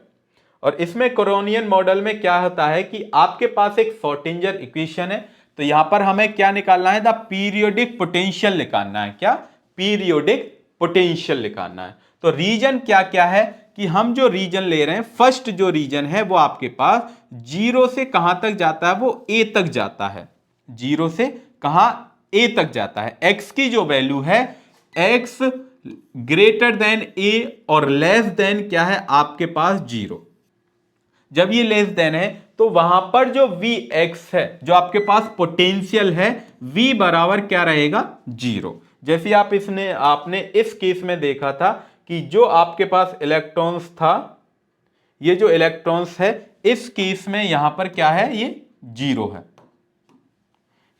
और इसमें क्रॉनियन मॉडल में क्या होता है कि आपके पास एक श्रोडिंगर इक्वेशन है, तो यहां पर हमें क्या निकालना है, द पीरियोडिक पोटेंशियल निकालना है। क्या, पीरियोडिक पोटेंशियल निकालना है। तो रीजन क्या क्या है कि हम जो रीजन ले रहे हैं, फर्स्ट जो रीजन है वो आपके पास 0 से कहां तक जाता है, वो A तक जाता है। 0 से कहां, A तक जाता है। x की जो वैल्यू है, x ग्रेटर देन A और लेस देन क्या है आपके पास 0। जब ये लेस देन है तो वहां पर जो Vx है, जो आपके पास पोटेंशियल है, V बराबर क्या रहेगा, 0। जैसे आपने इस केस में देखा था कि जो आपके पास इलेक्ट्रॉन्स था, ये जो इलेक्ट्रॉन्स है इस केस में यहां पर क्या है, ये 0 है।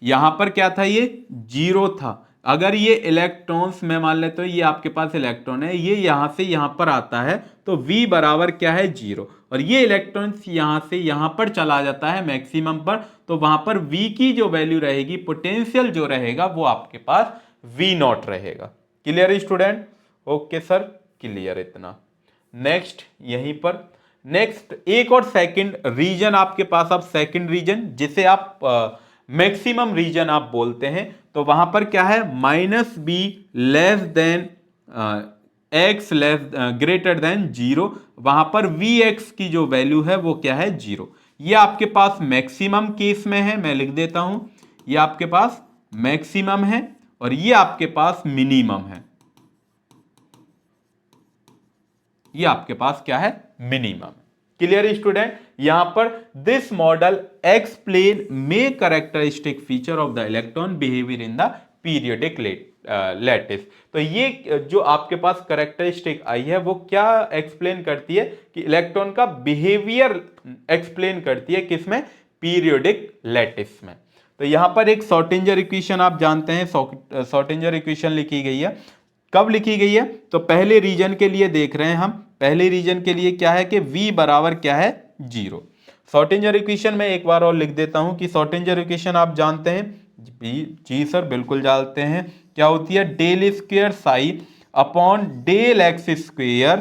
यहां पर क्या था, ये 0 था। अगर ये इलेक्ट्रॉन्स में मान लेते हो, ये आपके पास इलेक्ट्रॉन है, ये यहां से यहां पर आता है तो V बराबर क्या है, 0, और ये इलेक्ट्रॉन्स यहां से यहां पर चला जाता है मैक्सिमम पर, तो वहां पर V की जो वैल्यू रहेगी, पोटेंशियल जो रहेगा वो आपके पास V0 रहेगा। Clear student, okay sir, clear इतना। नेक्स्ट यहीं पर नेक्स्ट एक और सेकंड रीजन आपके पास, अब सेकंड रीजन जिसे आप मैक्सिमम रीजन आप बोलते हैं, तो वहां पर क्या है, -b less than x less greater than 0, वहां पर Vx की जो वैल्यू है वो क्या है, 0। ये आपके पास मैक्सिमम केस में है, मैं लिख देता हूं, ये आपके पास मैक्सिमम है और ये आपके पास मिनिमम है। ये आपके पास क्या है, मिनिमम। क्लियर स्टूडेंट, यहां पर this model explain may characteristic feature of the electron behaviour in the periodic lattice. तो ये जो आपके पास कैरेक्टरिस्टिक आई है वो क्या एक्सप्लेन करती है कि इलेक्ट्रॉन का बिहेवियर एक्सप्लेन करती है, किसमें, पीरियोडिक लैटिस में। तो यहां पर एक श्रोडिंगर इक्वेशन आप जानते हैं, श्रोडिंगर इक्वेशन लिखी गई है। कब लिखी गई है, तो पहले रीजन के लिए देख रहे हैं हम। पहले रीजन के लिए क्या है कि V बराबर क्या है, 0। श्रोडिंगर इक्वेशन में एक बार और लिख देता हूं कि श्रोडिंगर इक्वेशन आप जानते हैं, जी सर बिल्कुल जानते हैं। क्या होती है, del square psi upon del x square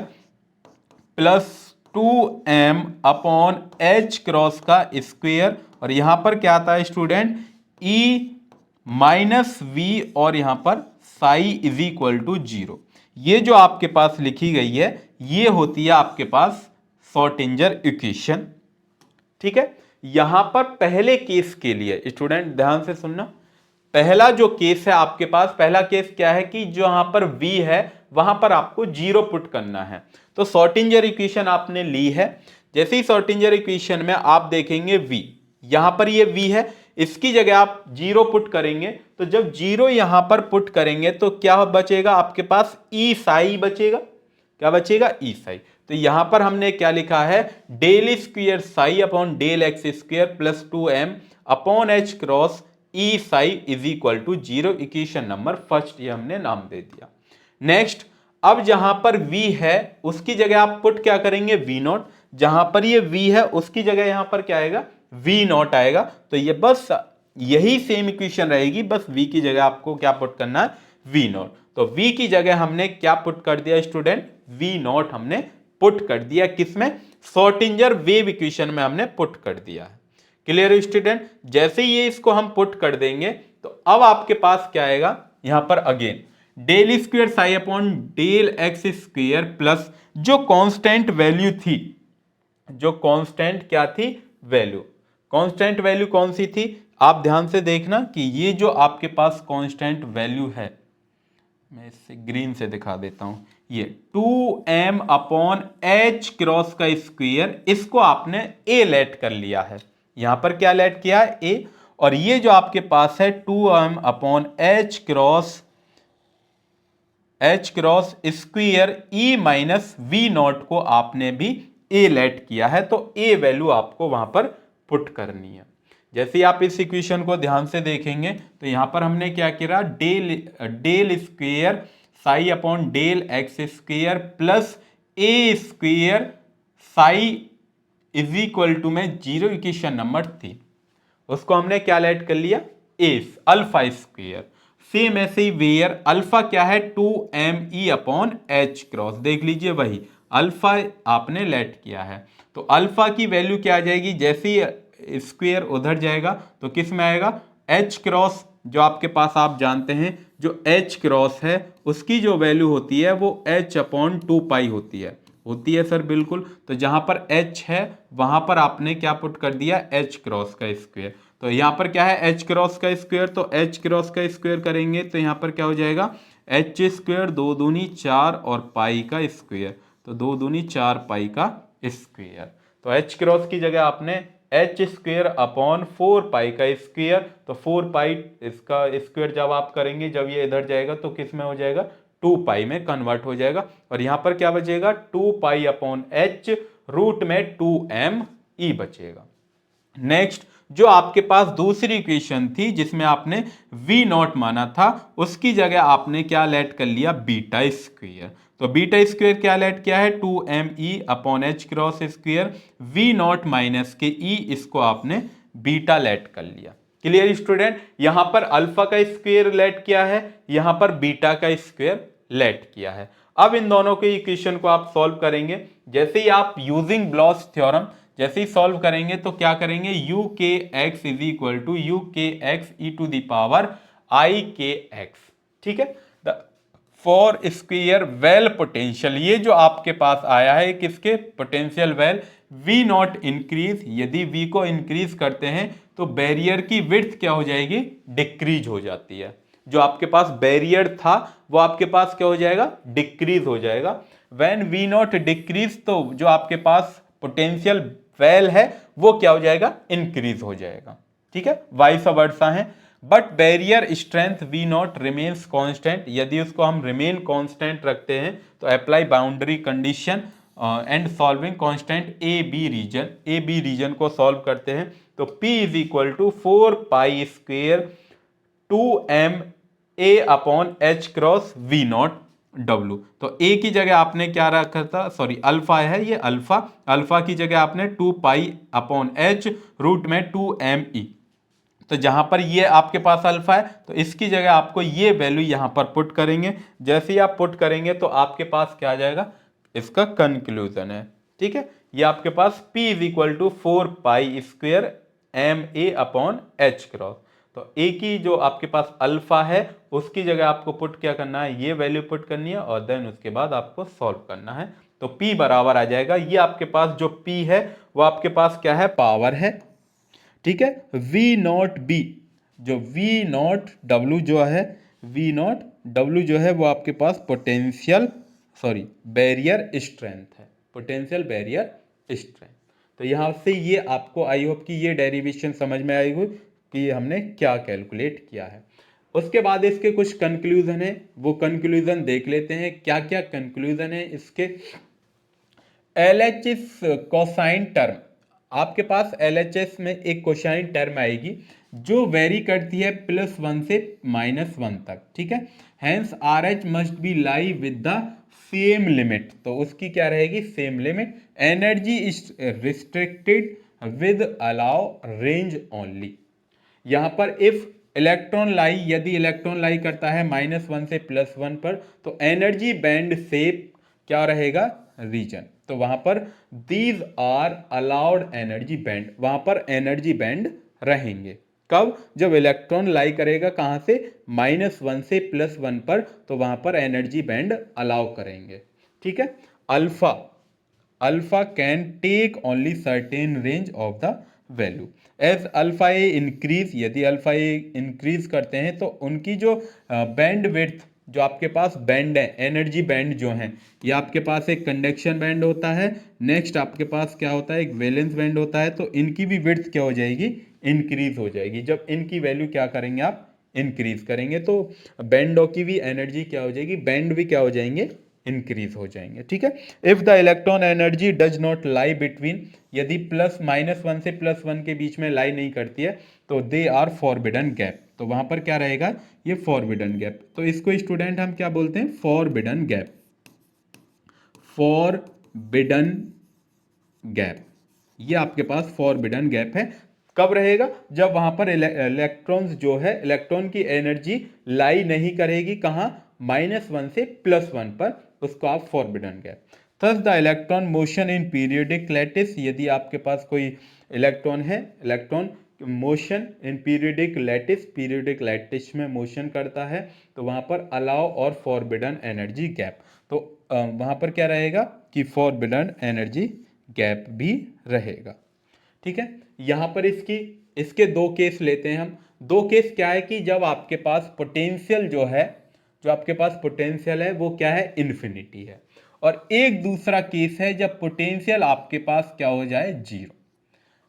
plus 2m upon h cross का स्क्वायर, और यहां पर क्या आता है स्टूडेंट, E माइनस V, और यहां पर साई इज इक्वल टू 0। ये जो आपके पास लिखी गई है ये होती है आपके पास श्रोडिंगर इक्वेशन, ठीक है। यहां पर पहले केस के लिए स्टूडेंट ध्यान से सुनना, पहला जो केस है आपके पास, पहला केस क्या है कि जो यहां पर V है वहां पर आपको 0 पुट करना है। तो शॉर्टिंजर इक्वेशन आपने ली है, जैसे ही शॉर्टिंजर इक्वेशन में आप देखेंगे v, यहां पर ये v है, इसकी जगह आप 0 पुट करेंगे, तो जब 0 यहां पर पुट करेंगे तो क्या बचेगा आपके पास, ई साई बचेगा। क्या बचेगा, ई साई। तो यहां पर हमने क्या लिखा है, del square psi upon del x square plus 2m upon h cross e psi is equal to 0, equation number first, ये हमने नाम दे दिया। नेक्स्ट, अब जहां पर v है उसकी जगह आप पुट क्या करेंगे, v नॉट। जहां पर ये v है उसकी जगह यहां पर क्या आएगा, v नॉट आएगा। तो ये बस यही सेम इक्वेशन रहेगी, बस v की जगह आपको क्या पुट करना है, v नॉट। तो v की जगह हमने क्या पुट कर दिया स्टूडेंट, v नॉट हमने पुट कर दिया, किसमें, शॉर्टिंजर वेव इक्वेशन में हमने पुट कर दिया है। Clear student. जैसे ही ये इसको हम पुट कर देंगे तो अब आपके पास क्या आएगा, यहां पर again del square psi upon del x square plus जो कांस्टेंट वैल्यू थी, जो कांस्टेंट क्या थी, वैल्यू। कांस्टेंट वैल्यू कौन सी थी, आप ध्यान से देखना कि ये जो आपके पास कांस्टेंट वैल्यू है, मैं इससे ग्रीन से दिखा देता हूं, ये 2m अपॉन एच क्रॉस का स्क्वायर, इसको आपने a लेट कर लिया है। यहां पर क्या लेट किया है, a। और ये जो आपके पास है 2m upon h cross square e minus v naught को आपने भी a लेट किया है, तो a वैल्यू आपको वहां पर पुट करनी है। जैसे आप इस इक्वेशन को ध्यान से देखेंगे तो यहां पर हमने क्या किया, del square psi upon del x square plus a square psi is equal to में 0, इक्वेशन नंबर 3, उसको हमने क्या लेट कर लिया, ए अल्फा स्क्वायर। सेम ऐसे ही वेयर अल्फा क्या है, 2me अपॉन एच क्रॉस, देख लीजिए वही अल्फा आपने लेट किया है। तो अल्फा की वैल्यू क्या आ जाएगी, जैसे ही स्क्वायर उधर जाएगा तो किस में आएगा, एच क्रॉस, जो आपके पास आप जानते हैं जो एच क्रॉस है उसकी जो वैल्यू होती है वो एच अपॉन 2 पाई होती है सर, बिल्कुल। तो जहां पर एच है वहां पर आपने क्या पुट कर दिया, एच क्रॉस का स्क्वायर। तो यहां पर क्या है, एच क्रॉस का स्क्वायर, तो एच क्रॉस का स्क्वायर करेंगे तो यहां पर क्या हो जाएगा, एच स्क्वायर 2 दूनी 4 और पाई का स्क्वायर, तो 2 दूनी 4 पाई का स्क्वायर। तो एच क्रॉस की जगह आपने एच स्क्वायर अपॉन 4 पाई का स्क्वायर, तो 4 पाई इसका स्क्वायर जब आप करेंगे, जब ये इधर जाएगा तो किस में हो जाएगा, 2 पाई में कन्वर्ट हो जाएगा। और यहां पर क्या बचेगा, 2 पाई अपॉन एच रूट में 2m e बचेगा। नेक्स्ट, जो आपके पास दूसरी इक्वेशन थी जिसमें आपने v नॉट माना था, उसकी जगह आपने क्या लेट कर लिया, बीटा स्क्वायर। तो बीटा स्क्वायर क्या लेट किया है, 2me upon h cross square, v not minus के e, इसको आपने बीटा लेट कर लिया। Clear student. यहां पर अल्फा का स्क्वायर लेट किया है, यहां पर बीटा का स्क्वायर लेट किया है। अब इन दोनों के इक्वेशन को आप सॉल्व करेंगे, जैसे ही आप यूजिंग ब्लॉस थ्योरम जैसे ही सॉल्व करेंगे तो क्या करेंगे, u k x is equal to u k x e to the power i k x, ठीक है। फॉर स्क्वायर वेल पोटेंशियल, ये जो आपके पास आया है किसके, potential well, v naught increase, यदि वी को इंक्रीज करते हैं तो बैरियर की विड्थ क्या हो जाएगी, डिक्रीज हो जाती है। जो आपके पास बैरियर था वो आपके पास क्या हो जाएगा, डिक्रीज हो जाएगा। व्हेन वी नॉट डिक्रीज, तो जो आपके पास पोटेंशियल वेल है वो क्या हो जाएगा, इंक्रीज हो जाएगा, ठीक है, वाइस वर्सा है। But barrier strength v naught remains constant, यदि उसको हम रिमेन कांस्टेंट रखते हैं तो apply boundary condition and solving constant a b region को सॉल्व करते हैं तो P is equal to 4 pi square 2m a upon h cross v naught W। तो a की जगह आपने क्या रखा था, सॉरी अल्फा है ये, अल्फा की जगह आपने 2 पाई अपॉन एच रूट में 2me। तो जहां पर ये आपके पास अल्फा है तो इसकी जगह आपको ये वैल्यू यहां पर पुट करेंगे, जैसे ही आप पुट करेंगे तो आपके पास क्या आ जाएगा, इसका कंक्लूजन है, ठीक है। ये आपके पास P is equal to 4 pi square m a upon h cross. तो ए की जो आपके पास अल्फा है उसकी जगह आपको पुट क्या करना है, ये वैल्यू पुट करनी है और देन उसके बाद आपको सॉल्व करना है। तो P बराबर आ जाएगा, ये आपके पास जो P है वो आपके पास क्या है, पावर है, ठीक है। V नॉट B, जो V नॉट W जो है वी नॉट, डब्ल्यू जो है वो आपके पास पोटेंशियल बैरियर स्ट्रेंथ है, पोटेंशियल बैरियर स्ट्रेंथ। तो यहाँ से ये आपको आई होप कि ये डेरिवेशन समझ में आई हो कि हमने क्या कैलकुलेट किया है। उसके बाद इसके कुछ कंक्लूजन है, वो कंक्लूजन देख लेते हैं। क्या क्या कंक्लूजन है इसके। LHS कोसाइन टर्म, आपके पास LHS में एक कोसाइन टर्म आएगी जो वेरी करती है +1 से -1 तक, ठीक है। Hence RH must be lie with the same limit, तो उसकी क्या रहेगी, same limit. Energy is restricted with allow range only. यहां पर इफ इलेक्ट्रॉन लाई, यदि इलेक्ट्रॉन लाई करता है -1 से +1 पर, तो एनर्जी बैंड से क्या रहेगा, रीजन। तो वहां पर these are allowed energy band, वहां पर एनर्जी बैंड रहेंगे। कब, जब इलेक्ट्रॉन लाई करेगा कहां से, -1 से +1 पर, तो वहां पर एनर्जी बैंड अलाउ करेंगे, ठीक है। Alpha, alpha can take only certain range of the value. As alpha a increase, यदि अल्फा ए इंक्रीज करते हैं तो उनकी जो बैंड विड्थ, जो आपके पास बैंड है, एनर्जी बैंड जो है, ये आपके पास एक कंडक्शन बैंड होता है, नेक्स्ट आपके पास क्या होता है, एक वैलेंस बैंड होता है। तो इनकी भी विड्थ क्या हो जाएगी, इंक्रीज हो जाएगी। जब इनकी वैल्यू क्या करेंगे आप, इंक्रीज करेंगे, तो बैंडों की भी एनर्जी क्या हो जाएगी, बैंड भी क्या हो जाएंगे, इंक्रीज हो जाएंगे, ठीक है। If the electron energy does not lie between, यदि -1 से +1 के बीच में लाई नहीं करती है, तो दे आर फॉरबिडन गैप, तो वहां पर क्या रहेगा, ये फॉरबिडन गैप। तो इसको स्टूडेंट हम क्या बोलते हैं, फॉरबिडन गैप, फॉरबिडन गैप, ये आपके पास फॉरबिडन गैप है। कब रहेगा, जब वहां पर इलेक्ट्रॉन्स जो है, इलेक्ट्रॉन की एनर्जी लाई नहीं करेगी कहां, -1 से +1 पर, उसको आप forbidden gap. Thus the electron motion in periodic lattice, यदि आपके पास कोई इलेक्ट्रॉन है, electron motion in periodic lattice में मोशन करता है, तो वहां पर अलाउ और फॉरबिडन एनर्जी गैप। तो वहां पर क्या रहेगा कि फॉरबिडन एनर्जी गैप भी रहेगा, ठीक है। यहां पर इसके दो केस लेते हैं हम। दो केस क्या है कि जब आपके पास पोटेंशियल जो है, जो आपके पास पोटेंशियल है वो क्या है, इन्फिनिटी है। और एक दूसरा केस है जब पोटेंशियल आपके पास क्या हो जाए, जीरो।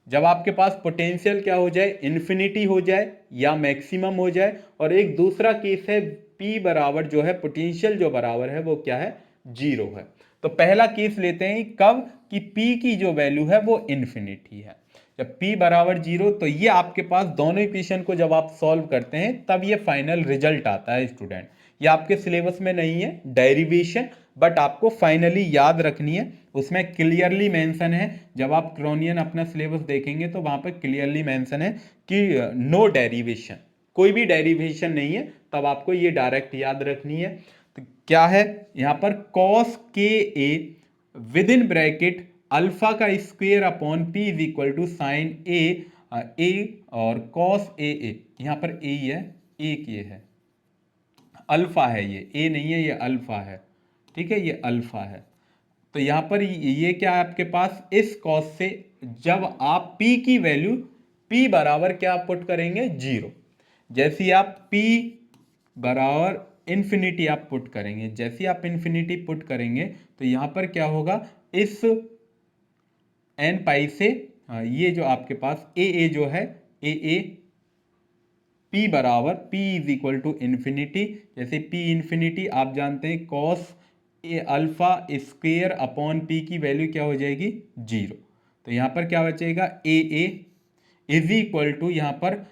जब आपके पास पोटेंशियल क्या हो जाए, इन्फिनिटी हो जाए या मैक्सिमम हो जाए। और एक दूसरा केस है P बराबर जो है, पोटेंशियल जो बराबर है वो क्या है, जीरो है। तो पहला केस लेते हैं कब, कि P की जो वैल्यू है वो इन्फिनिटी है। जब P बराबर जीरो, तो ये आपके पास दोनों इक्वेशन को जब आप सॉल्व करते हैं तब ये फाइनल रिजल्ट आता है स्टूडेंट। ये आपके सिलेबस में नहीं है डेरिवेशन, बट आपको फाइनली याद रखनी है। उसमें क्लियरली मेंशन है, जब आप क्रोनियन अपना सिलेबस देखेंगे तो वहां पर क्लियरली मेंशन है कि नो डेरिवेशन, कोई भी डेरिवेशन नहीं है, तब आपको ये डायरेक्ट याद रखनी है। तो क्या है यहां पर, cos k a with in bracket alpha का square upon p is equal to sine a और cos ए, यहां पर ए ही है, एक ये है, अल्फा है, ये ए नहीं है, ये अल्फा है, ठीक है, ये अल्फा है। तो यहां पर ये क्या है आपके पास, इस कॉस से जब आप P की वैल्यू, P बराबर क्या पुट करेंगे, जीरो। जैसे ही आप P बराबर इंफिनिटी आप पुट करेंगे, जैसे ही आप इंफिनिटी पुट करेंगे, तो यहां पर क्या होगा, इस n पाई से ये जो आपके पास ए जो है, ए P बराबर P is equal to infinity, जैसे P इन्फिनिटी आप जानते हैं cos a alpha square upon P की वैल्यू क्या हो जाएगी, जीरो। तो यहाँ पर क्या बचेगा, ए इज इक्वल टू, यहाँ पर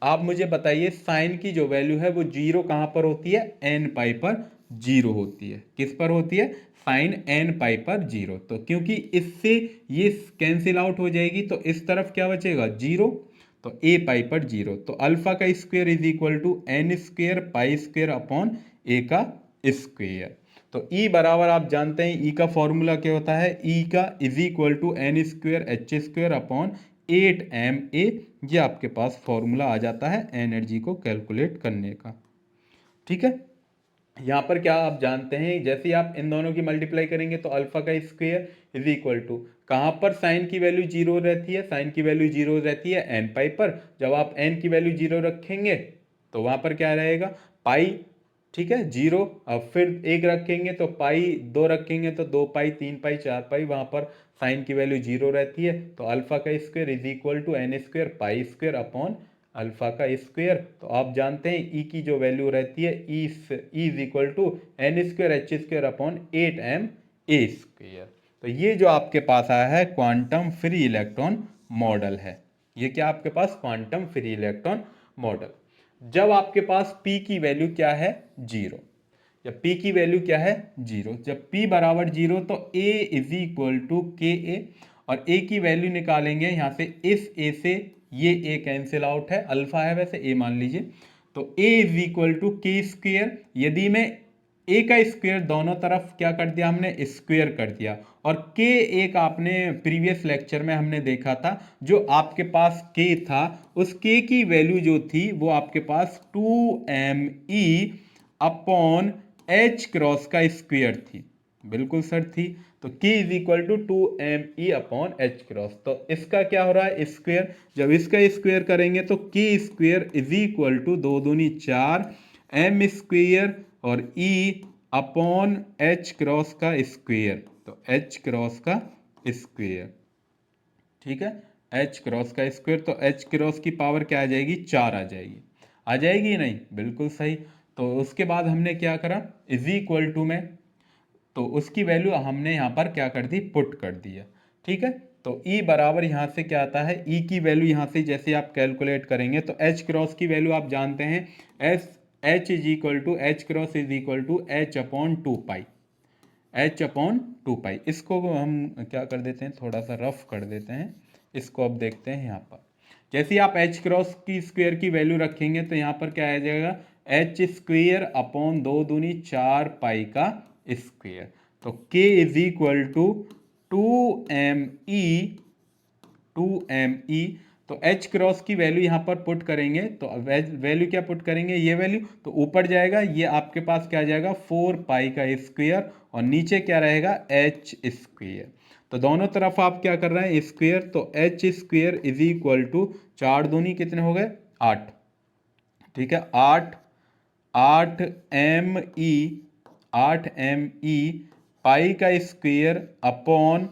आप मुझे बताइए साइन की जो वैल्यू है वो जीरो कहाँ पर होती है, n पाई पर जीरो होती है। किस पर होती है, साइन n पाई पर जीरो। तो क्योंकि इससे ये कैंसिल आउट हो जाएगी, तो इस तरफ क्या बचेगा, जीरो, तो ए पाई पर जीरो। तो अल्फा का square is equal to n square pi square upon a का स्क्वायर। तो ई बराबर आप जानते हैं ई का फॉर्मूला क्या होता है, ई का is equal to n square h square upon 8ma, ये आपके पास फॉर्मूला आ जाता है एनर्जी को कैलकुलेट करने का, ठीक है। यहाँ पर क्या आप जानते हैं, जैसे ही आप इन दोनों की मल्टीप्लाई करेंगे तो अल्फा का स्क्वायर इज इक्वल टू, कहाँ पर साइन की वैल्यू जीरो रहती है, साइन की वैल्यू जीरो रहती है n पाई पर। जब आप n की वैल्यू जीरो रखेंगे तो वहां पर क्या रहेगा, पाई, ठीक है, 0। अब फिर 1 रखेंगे तो पाई, 2 रखेंगे तो 2 पाई, 3 पाई, 4 पाई, वहां पर साइन की वैल्यू 0 रहती है। तो अल्फा का square is equal to n square pi square upon alpha का स्क्वायर। तो आप जानते हैं ई की जो वैल्यू रहती है, e is equal to n square h square upon 8m a square. तो ये जो आपके पास आया है क्वांटम फ्री इलेक्ट्रॉन मॉडल है। ये क्या आपके पास क्वांटम फ्री इलेक्ट्रॉन मॉडल। जब आपके पास p की वैल्यू क्या है, 0। जब p की वैल्यू क्या है, 0, जब p बराबर 0 तो a इज इक्वल टू के ए, और a की वैल्यू निकालेंगे यहाँ से, इस a से ये a कैंसिल आउट है, अल्फा है वैसे a मान लीजिए। तो a इज इक्वल टू के स्क्वेयर। यदि मैं a का स्क्वेयर दोनों तरफ क्या कर दिया हमने, स्क्वेयर कर दिया, और k एक आपने प्रीवियस लेक्चर में हमने देखा था, जो आपके पास k था उस k की वैल्यू जो थी वो आपके पास 2me अपॉन एच क्रॉस का स्क्वेयर थी, बिल्कुल सर थी। तो k is equal to 2me upon h cross. तो इसका क्या हो रहा है, स्क्वेयर। जब इसका स्क्वेयर करेंगे तो k square is equal to 2 दूनी 4 m स्क्वेयर और e अपॉन एच क्रॉस का स्क्वेयर। तो एच क्रॉस का स्क्वेयर, ठीक है, एच क्रॉस का स्क्वायर। तो एच क्रॉस की पावर क्या आ जाएगी, 4 आ जाएगी। आ जाएगी नहीं, बिल्कुल सही। तो उसके बाद हमने क्या करा, इज इक्वल टू में, तो उसकी वैल्यू हमने यहाँ पर क्या कर दी, पुट कर दिया, ठीक है। तो E बराबर यहाँ से क्या आता है, E की वैल्यू यहाँ से जैसे आप कैलकुलेट करेंगे तो H क्रॉस की वैल्यू आप जानते हैं, H is equal to h cross is equal to h upon 2 pi, h upon 2 pi. इसको हम क्या कर देते हैं, थोड़ा सा रफ कर देते हैं। इसको अब देखते हैं यहाँ पर, जैसे आप एच क्रॉस की स्क्वायर की वैल्यू रखेंगे तो यहाँ पर क्या आ जाएगा, एच स्क्वेयर अपॉन 2 दूनी 4 पाई का स्क्वेयर। तो k is equal to 2me, 2me। तो एच क्रॉस की वैल्यू यहाँ पर पुट करेंगे तो वैल्यू क्या पुट करेंगे, ये वैल्यू, तो ऊपर जाएगा, ये आपके पास क्या आ जाएगा 4 पाई का स्क्वेयर, और नीचे क्या रहेगा, एच स्क्वेयर। तो दोनों तरफ आप क्या कर रहे हैं, स्क्वेयर। तो h square is equal to 4 दूनी कितने हो गए, 8, ठीक है, 8 8 e पाई का स्क्वेयर अपॉन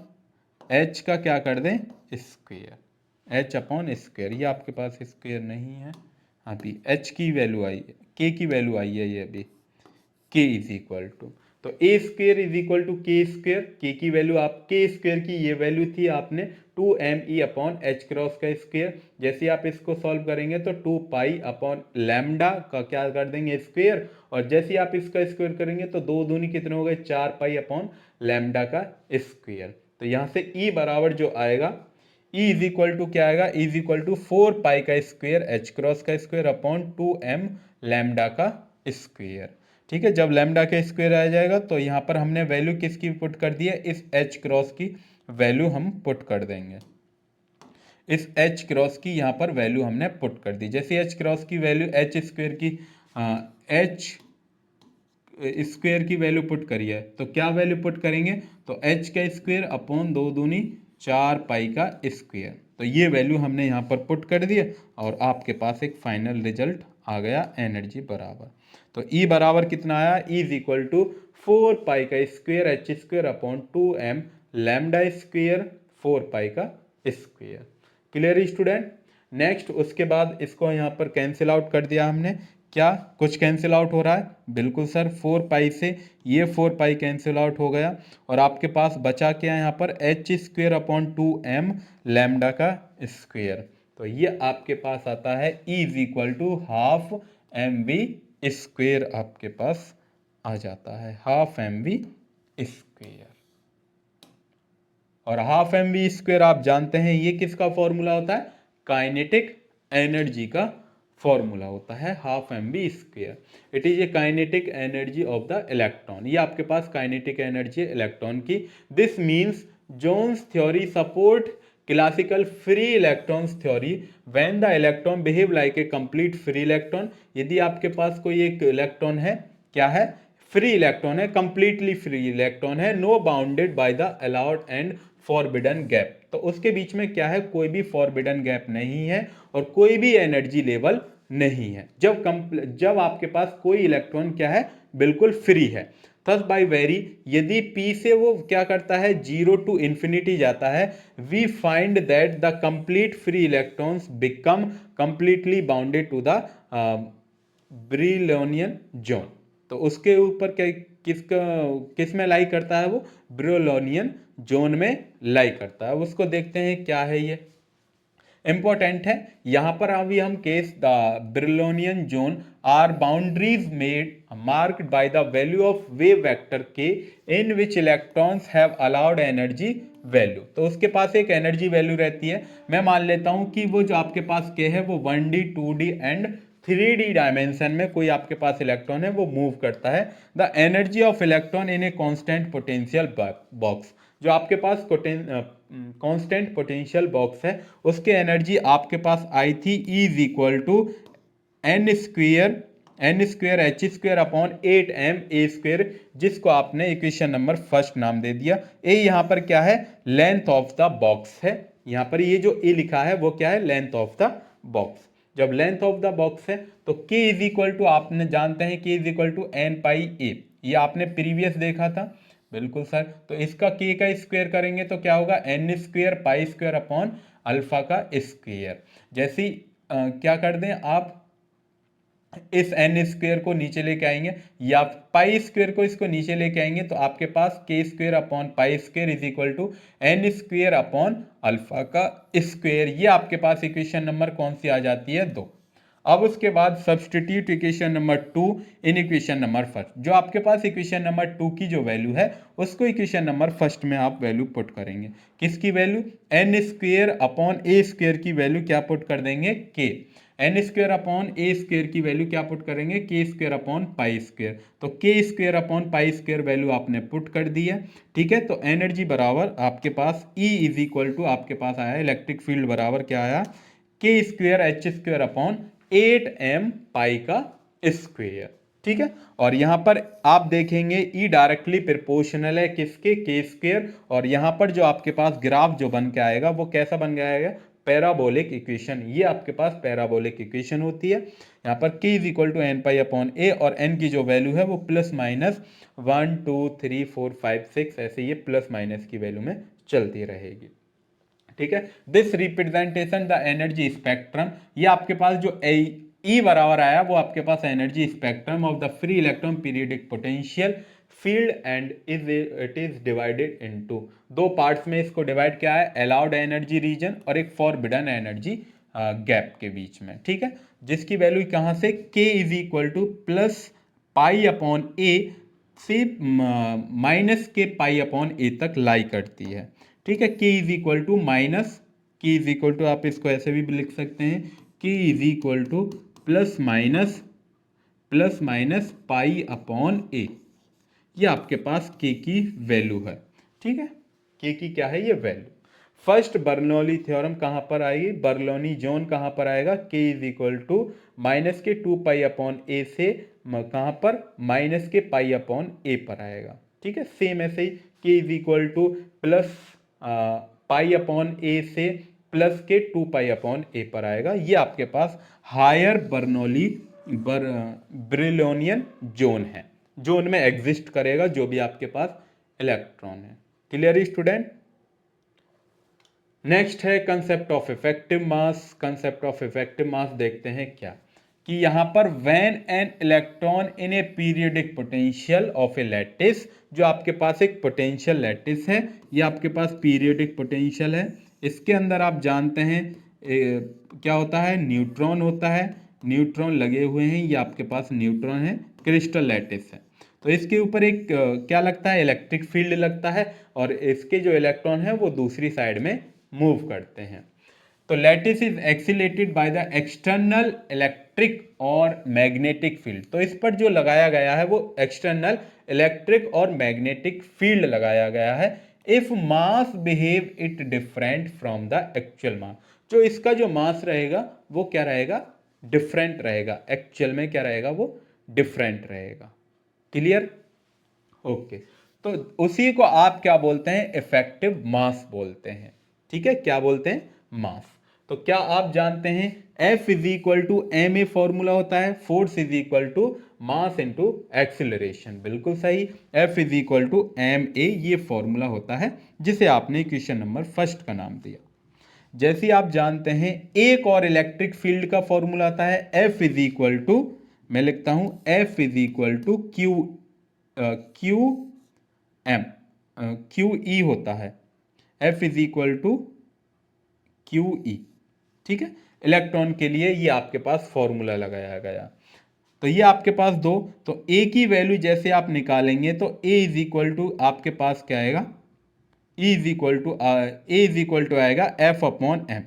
एच का क्या कर दें, स्क्वेयर, एच अपॉन स्क्वेयर। ये आपके पास स्क्वेयर नहीं है, अभी एच की वैल्यू आई है, के की वैल्यू आई है, ये अभी के इज इक्वल टू, तो ए स्क्वेयर इज इक्वल टू के स्क्वेयर। के की वैल्यू, आप के स्क्वेयर की ये वैल्यू थी आपने 2me अपॉन एच क्रॉस का स्क्वेयर। जैसे आप इसको सॉल्व करेंगे तो 2 पाई अपॉन लैम्डा का क्या कर देंगे, स्क्वेयर, और जैसे आप इसका स्क्वेयर करेंगे तो 2 दूनी कितने हो गए, 4 पाई अपॉन लैम्डा का स्क्वेयर। तो यहाँ से E बराबर जो आएगा, E इज इक्वल टू क्या आएगा, E इज इक्वल टू 4 पाई का स्क्वेयर एच क्रॉस का स्क्वेयर अपॉन 2m लैम्डा का स्क्वेयर, ठीक है। जब लैम्डा के स्क्वायर आ जाएगा तो यहाँ पर हमने वैल्यू किसकी पुट कर दी है, इस एच क्रॉस की वैल्यू हम पुट कर देंगे। इस एच क्रॉस की यहाँ पर वैल्यू हमने पुट कर दी। जैसे एच क्रॉस की वैल्यू एच स्क्वायर की, एच स्क्वायर की वैल्यू पुट करी है, तो क्या वैल्यू पुट करेंगे, तो एच का स्क्वायर अपॉन 2 दूनी 4 पाई का स्क्वायर। तो ये वैल्यू हमने यहाँ पर पुट कर दिया, और आपके पास एक फाइनल रिजल्ट आ गया, एनर्जी बराबर। तो E बराबर कितना आया, E इज इक्वल टू 4 पाई का square h square upon 2m lambda square 4 पाई का स्क्वायर। Clear student. नेक्स्ट उसके बाद इसको यहाँ पर कैंसिल आउट कर दिया हमने, क्या कुछ कैंसिल आउट हो रहा है, बिल्कुल सर, 4 पाई से ये 4 पाई कैंसिल आउट हो गया, और आपके पास बचा क्या है यहाँ पर, h square upon 2m lambda का स्क्वेयर। तो ये आपके पास आता है E is equal to half mv square, आपके पास आ जाता है हाफ mv स्क्वेयर। और हाफ mv स्क्वेयर आप जानते हैं ये किसका फॉर्मूला होता है, काइनेटिक एनर्जी का फॉर्मूला होता है half mv square. It is a kinetic energy of the electron. ये आपके पास काइनेटिक एनर्जी है इलेक्ट्रॉन की। This means Jones theory support classical free electrons theory when the electron behave like a complete free electron. यदि आपके पास कोई एक इलेक्ट्रॉन है, क्या है, फ्री इलेक्ट्रॉन है, कंप्लीटली फ्री इलेक्ट्रॉन है, no bounded by the allowed and forbidden gap. तो उसके बीच में क्या है, कोई भी फॉरबिडन गैप नहीं है और कोई भी एनर्जी लेवल नहीं है, जब आपके पास कोई इलेक्ट्रॉन क्या है, बिल्कुल फ्री है। थस बाय वेरी, यदि P से वो क्या करता है, 0 टू इंफिनिटी जाता है, we find that the complete free electrons become completely bounded to the Brillouin zone. तो उसके ऊपर क्या, किस में लाई करता है वो, ब्रिलोनियन जोन में लाई करता है। उसको देखते हैं क्या है ये, इंपॉर्टेंट है। यहां पर अभी हम case the Brillouin zone are boundaries made marked by the value of wave vector k in which electrons have allowed energy value. तो उसके पास एक एनर्जी वैल्यू रहती है। मैं मान लेता हूं कि वो जो आपके पास के है वो 1D 2D and 3D dimension में कोई आपके पास इलेक्ट्रॉन है वो मूव करता है। The energy of electron in a constant potential box, जो आपके पास कांस्टेंट पोटेंशियल बॉक्स है उसके एनर्जी आपके पास आई थी E is equal to n square h square upon 8m a square, जिसको आपने इक्वेशन नंबर फर्स्ट नाम दे दिया। ए यहाँ पर क्या है, लेंथ ऑफ द बॉक्स है। यहाँ पर ये जो ए लिखा है वो क्या है, लेंथ ऑफ द बॉक्स। जब लेंथ ऑफ द बॉक्स है तो k इज इक्वल टू, आपने जानते हैं k is equal to n pi a, ये आपने प्रीवियस देखा था, बिल्कुल सर। तो इसका k का स्क्वायर करेंगे तो क्या होगा, n square pi square upon alpha का स्क्वायर। जैसे ही क्या कर दें आप, इस n स्क्वायर को नीचे लेके आएंगे या पाई स्क्वायर को इसको नीचे लेके आएंगे तो आपके पास k square upon pi square is equal to n square upon alpha का स्क्वायर। ये आपके पास इक्वेशन नंबर कौन सी आ जाती है, 2। अब उसके बाद substitute equation number 2 in equation number first. जो आपके पास इक्वेशन नंबर 2 की जो वैल्यू है उसको इक्वेशन नंबर फर्स्ट में आप वैल्यू पुट करेंगे। किसकी value, n square upon a square की वैल्यू क्या पुट कर देंगे, k। n square upon a square की वैल्यू क्या पुट करेंगे, k square upon pi square. तो k square upon pi square value आपने पुट कर दी है, ठीक है। तो एनर्जी बराबर आपके पास E इज इक्वल टू आपके पास आया इलेक्ट्रिक फील्ड बराबर क्या आया, k square h square upon 8m पाई का स्क्वायर, ठीक है। और यहां पर आप देखेंगे E डायरेक्टली प्रोपोर्शनल है किसके, k स्क्वायर। और यहां पर जो आपके पास ग्राफ जो बन के आएगा वो कैसा बन गया आएगा, पैराबोलिक इक्वेशन। ये आपके पास पैराबोलिक इक्वेशन होती है। यहाँ पर k is equal to n pi upon a, और n की जो वैल्यू है वो प्लस माइनस 1 2 3 4 5 6 ऐसे ये प्लस माइनस की वैल्यू में चलती रहेगी, ठीक है। This representation the energy spectrum, ये आपके पास जो E बराबर आया वो आपके पास energy spectrum of the free electron periodic potential field and it is divided into, दो पार्ट्स में इसको डिवाइड किया है, अलाउड एनर्जी रीजन और एक फॉरबिडन एनर्जी गैप के बीच में, ठीक है। जिसकी वैल्यू कहाँ से, k is equal to plus pi upon a से माइनस के पाई अपॉन ए तक लाई करती है, ठीक है। k is equal to minus, k is equal to आप इसको ऐसे भी लिख सकते हैं, k is equal to plus minus pi upon a, ये आपके पास k की वैल्यू है, ठीक है। k की क्या है ये वैल्यू। फर्स्ट बर्नौली थ्योरम कहां पर आएगी, बर्नौली जोन कहां पर आएगा, k is equal to minus k 2 pi upon a से कहां पर, माइनस के पाई अपॉन ए पर आएगा, ठीक है। सेम ऐसे ही k is equal to plus pi upon a से प्लस के 2 पाई अपॉन ए पर आएगा। ये आपके पास हायर बर्नौली ब्रिलोनियन जोन है, जोन में एग्जिस्ट करेगा जो भी आपके पास इलेक्ट्रॉन है। Clear student. नेक्स्ट है concept of effective mass. Concept of effective mass देखते हैं क्या, कि यहां पर when an electron in a periodic potential of a lattice, जो आपके पास एक पोटेंशियल लैटिस है, ये आपके पास पीरियडिक पोटेंशियल है। इसके अंदर आप जानते हैं क्या होता है, न्यूट्रॉन होता है, न्यूट्रॉन लगे हुए हैं, ये आपके पास न्यूट्रॉन है, क्रिस्टल लैटिस है। तो इसके ऊपर एक क्या लगता है, इलेक्ट्रिक फील्ड लगता है, और इसके जो इलेक्ट्रॉन है वो दूसरी साइड में मूव करते हैं। तो lattice is accelerated by the external electric और मैग्नेटिक फील्ड। तो इस पर जो लगाया गया है वो एक्सटर्नल इलेक्ट्रिक और मैग्नेटिक फील्ड लगाया गया है। If mass behave it different from the actual mass, जो इसका जो मास रहेगा वो क्या रहेगा, डिफरेंट रहेगा, एक्चुअल में क्या रहेगा वो डिफरेंट रहेगा। Clear, okay. तो उसी को आप क्या बोलते हैं, इफेक्टिव मास बोलते हैं, ठीक है। क्या बोलते हैं, मास। तो क्या आप जानते हैं F is equal to m a formula होता है, force is equal to mass into acceleration. बिल्कुल सही, F is equal to m a ये फॉर्मूला होता है जिसे आपने क्वेश्चन नंबर फर्स्ट का नाम दिया। जैसे ही आप जानते हैं एक और इलेक्ट्रिक फील्ड का फॉर्मूला आता है F इज इक्वल टू, मैं लिखता हूं F is equal to q m q e होता है, F is equal to q e. ठीक है, इलेक्ट्रॉन के लिए ये आपके पास फॉर्मूला लगाया गया। तो ये आपके पास दो, तो ए की वैल्यू जैसे आप निकालेंगे तो ए इज इक्वल टू आपके पास क्या आएगा, ए इज इक्वल टू आएगा एफ अपॉन एम।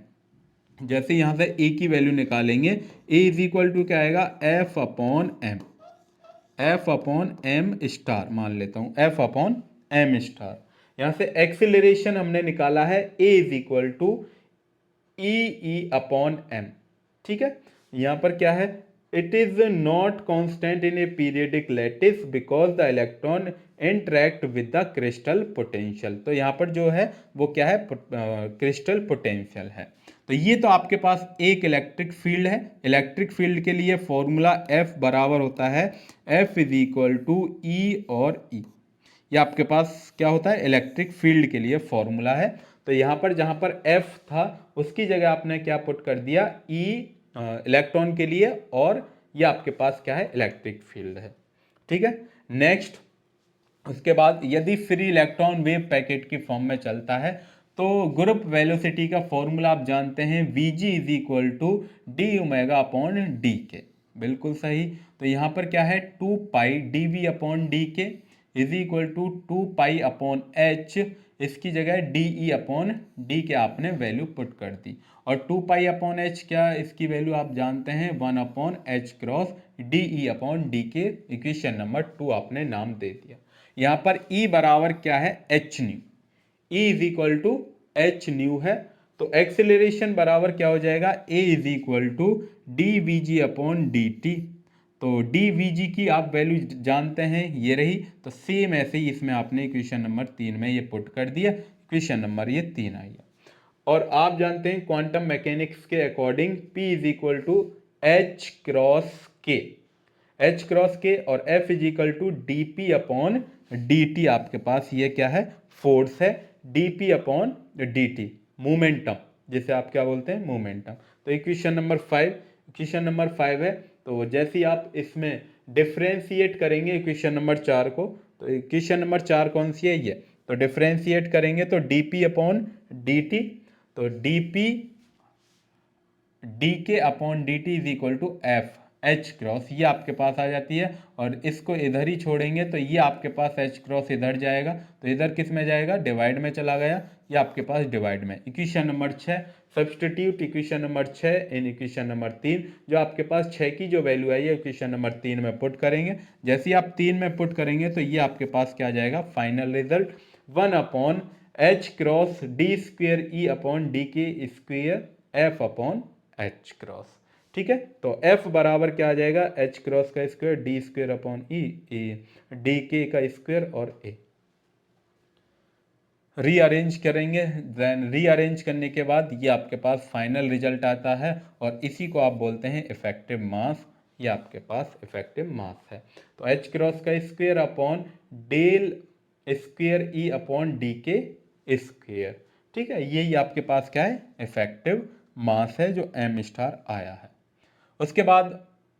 जैसे यहां से ए की वैल्यू निकालेंगे, ए इज इक्वल टू क्या आएगा, f upon m, f upon m star मान लेता हूं, एफ अपॉन एम स्टार। यहां से एक्सिलरेशन हमने निकाला है, a is equal to e upon m. ठीक है, यहां पर क्या है, it is not constant in a periodic lattice because the electron interact with the crystal potential. तो यहां पर जो है वो क्या है, क्रिस्टल पोटेंशियल है। तो ये तो आपके पास एक इलेक्ट्रिक फील्ड है। इलेक्ट्रिक फील्ड के लिए फॉर्मूला F बराबर होता है F इज इक्वल टू ई और ई। ये आपके पास क्या होता है, इलेक्ट्रिक फील्ड के लिए फॉर्मूला है। तो यहाँ पर जहाँ पर F था उसकी जगह आपने क्या पुट कर दिया, E इलेक्ट्रॉन के लिए, और ये आपके पास क्या है, इलेक्ट्रिक फील्ड है। ठीक है, नेक्स्ट उसके बाद यदि फ्री इलेक्ट्रॉन वेव पैकेट की फॉर्म में चलता है तो ग्रुप वेलोसिटी का फॉर्मूला आप जानते हैं, Vg is equal to d omega upon D k. बिल्कुल सही, तो यहाँ पर क्या है, 2 pi d v upon D k is equal to 2 pi upon h, इसकी जगह डी ई अपॉन डी के आपने वैल्यू पुट कर दी, और 2 पाई अपॉन एच क्या इसकी वैल्यू आप जानते हैं, 1 upon h cross D E upon D के, इक्वेशन नंबर 2 आपने नाम दे दिया। यहाँ पर E बराबर क्या है, h nu, E is equal to h nu है। तो एक्सेलरेशन बराबर क्या हो जाएगा, A is equal to d v g upon D T. तो डी वी जी की आप वैल्यू जानते हैं, ये रही। तो सेम ऐसे ही इसमें आपने इक्वेशन नंबर 3 में ये पुट कर दिया, इक्वेशन नंबर ये 3 आ गया। और आप जानते हैं क्वांटम मैकेनिक्स के according P is equal to h cross k, h cross k, और F is equal to d P upon D t. आपके पास ये क्या है, फोर्स है, d P upon D t, momentum, जिसे आप क्या बोलते हैं, मोमेंटम। तो इक्वेशन नंबर 5, इक्वेशन नंबर 5 है। तो जैसे ही आप इसमें डिफ्रेंशिएट करेंगे इक्वेशन नंबर 4 को, तो इक्वेशन नंबर 4 कौन सी है, ये, तो डिफ्रेंशिएट करेंगे तो D P upon D T, तो D P D K upon D T is equal to F H cross, ये आपके पास आ जाती है। और इसको इधर ही छोड़ेंगे तो ये आपके पास एच क्रॉस इधर जाएगा, तो इधर किस में जाएगा, डिवाइड में चला गया, ये आपके पास डिवाइड में। Equation number 6, substitute equation number 6 in equation number 3, जो आपके पास 6 की जो वैल्यू आई है इक्वेशन नंबर 3 में पुट करेंगे। जैसे ही आप 3 में पुट करेंगे तो ये आपके पास क्या आ जाएगा, final result 1 upon h cross d square e upon D k square f upon h cross. ठीक है, तो F बराबर क्या आ जाएगा, एच क्रॉस का square d square upon e, d k का स्क्वायर और ए। रीअरेंज करेंगे, देन रीअरेंज करने के बाद ये आपके पास फाइनल रिजल्ट आता है, और इसी को आप बोलते हैं इफेक्टिव मास। ये आपके पास इफेक्टिव मास है। तो एच क्रॉस का square upon del square E upon D K square. ठीक है, यही आपके पास क्या है, इफेक्टिव मास है जो एम स्टार आया है। उसके बाद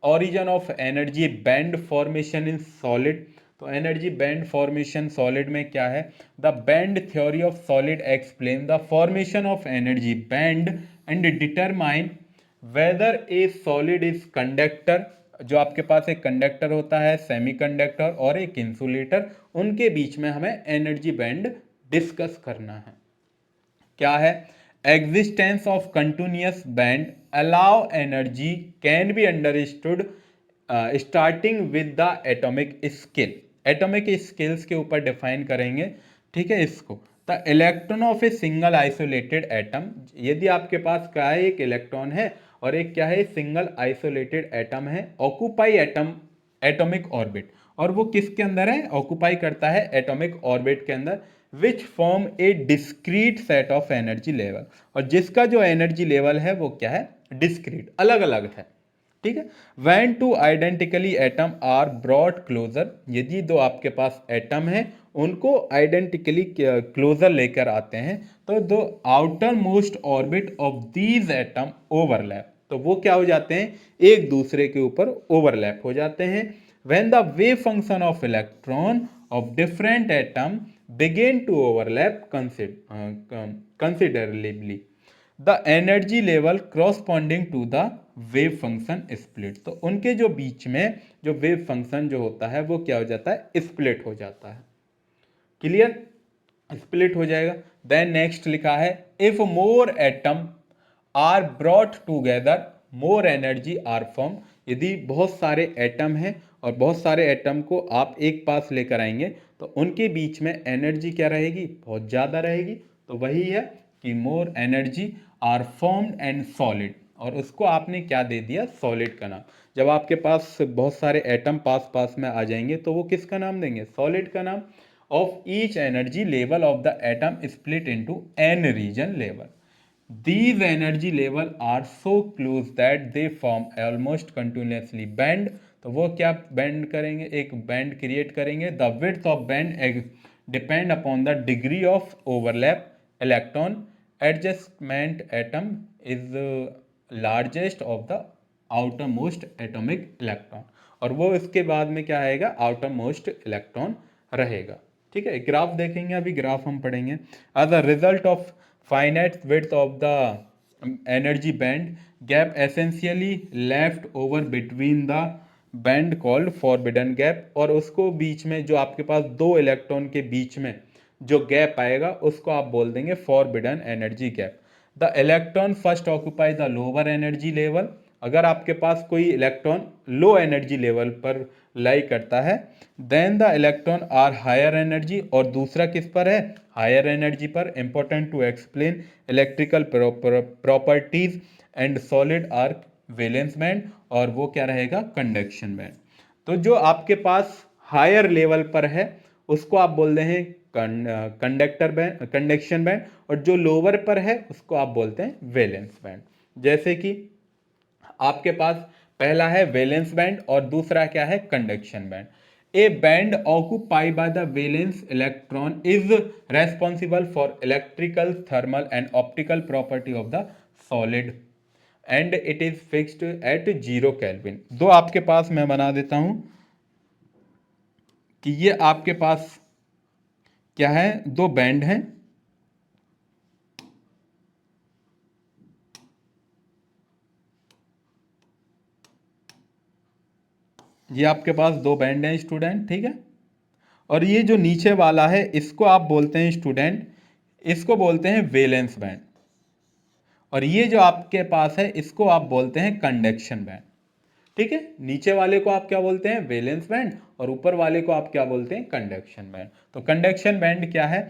origin of energy band formation in solid. तो एनर्जी बैंड फॉर्मेशन सॉलिड में क्या है, the band theory of solid explain the formation of energy band and determine whether A solid is conductor. जो आपके पास एक कंडक्टर होता है, सेमीकंडक्टर और एक इंसुलेटर, उनके बीच में हमें एनर्जी बैंड डिस्कस करना है। क्या है, existence of continuous band allow energy can be understood starting with the atomic scale। atomic scales के ऊपर डिफाइन करेंगे। ठीक है, इसको the electron of a single isolated atom, यदि आपके पास क्या है, एक इलेक्ट्रॉन है और एक क्या है, सिंगल आइसोलेटेड एटम है, ऑक्यूपाई एटम एटॉमिक ऑर्बिट, और वो किसके अंदर है, ऑक्यूपाई करता है एटॉमिक ऑर्बिट के अंदर, which form A discrete set of energy level, और जिसका जो एनर्जी लेवल है वो क्या है, डिस्क्रीट, अलग अलग है, ठीक है। When two identically atom are brought closer, यदि दो आपके पास एटम है उनको आइडेंटिकली क्लोजर लेकर आते हैं, तो दो outer most orbit of these atom overlap, तो वो क्या हो जाते हैं, एक दूसरे के ऊपर ओवरलैप हो जाते हैं। When the wave function of electron of different atom begin to overlap considerably the energy level corresponding to the wave function split, तो उनके जो बीच में जो वेव फंक्शन जो होता है वो क्या हो जाता है, स्प्लिट हो जाता है। क्लियर, स्प्लिट हो जाएगा। देन नेक्स्ट लिखा है, if more atom are brought together more energy are form, यदि बहुत सारे एटम हैं और बहुत सारे एटम को आप एक पास लेकर आएंगे तो उनके बीच में एनर्जी क्या रहेगी, बहुत ज़्यादा रहेगी, तो वही है कि more energy are formed and solid, और उसको आपने क्या दे दिया, सॉलिड का नाम। जब आपके पास बहुत सारे एटम पास पास में आ जाएंगे तो वो किसका नाम देंगे, सॉलिड का नाम। Of each energy level of the atom split into N region level, these energy level are so close that they form almost continuously band, तो वो क्या बैंड करेंगे, एक बैंड क्रिएट करेंगे। The width of band depend upon the degree of overlap electron adjustment atom is largest of the outer most atomic electron, और वो इसके बाद में क्या आएगा, आउटर मोस्ट इलेक्ट्रॉन रहेगा, ठीक है। ग्राफ देखेंगे, अभी ग्राफ हम पढ़ेंगे। As a result of finite width of the energy band gap essentially left over between the band called forbidden gap, और उसको बीच में जो आपके पास दो इलेक्ट्रॉन के बीच में जो गैप आएगा उसको आप बोल देंगे forbidden energy gap. The electron first occupy the lower energy level, अगर आपके पास कोई इलेक्ट्रॉन लो एनर्जी लेवल पर लाई करता है, then the electron are higher energy, और दूसरा किस पर है, हायर एनर्जी पर। Important to explain electrical properties and solid are valence band, और वो क्या रहेगा, कंडक्शन बैंड। तो जो आपके पास हायर लेवल पर है उसको आप बोलते हैं कंडक्टर बैंड, कंडक्शन बैंड, और जो लोअर पर है उसको आप बोलते हैं वैलेंस बैंड। जैसे कि आपके पास पहला है वैलेंस बैंड और दूसरा क्या है, conduction band. A band occupy by the valence electron is responsible for electrical, thermal and optical property of the solid and it is fixed at 0 kelvin. दो आपके पास मैं बना देता हूं कि ये आपके पास क्या है, दो बैंड हैं, ये आपके पास दो बैंड हैं स्टूडेंट, ठीक है। और ये जो नीचे वाला है इसको आप बोलते हैं स्टूडेंट, इसको बोलते हैं वैलेंस बैंड, और ये जो आपके पास है इसको आप बोलते हैं कंडक्शन बैंड, ठीक है। नीचे वाले को आप क्या बोलते हैं, वैलेंस बैंड, और ऊपर वाले को आप क्या बोलते हैं, कंडक्शन बैंड। तो कंडक्शन बैंड क्या है,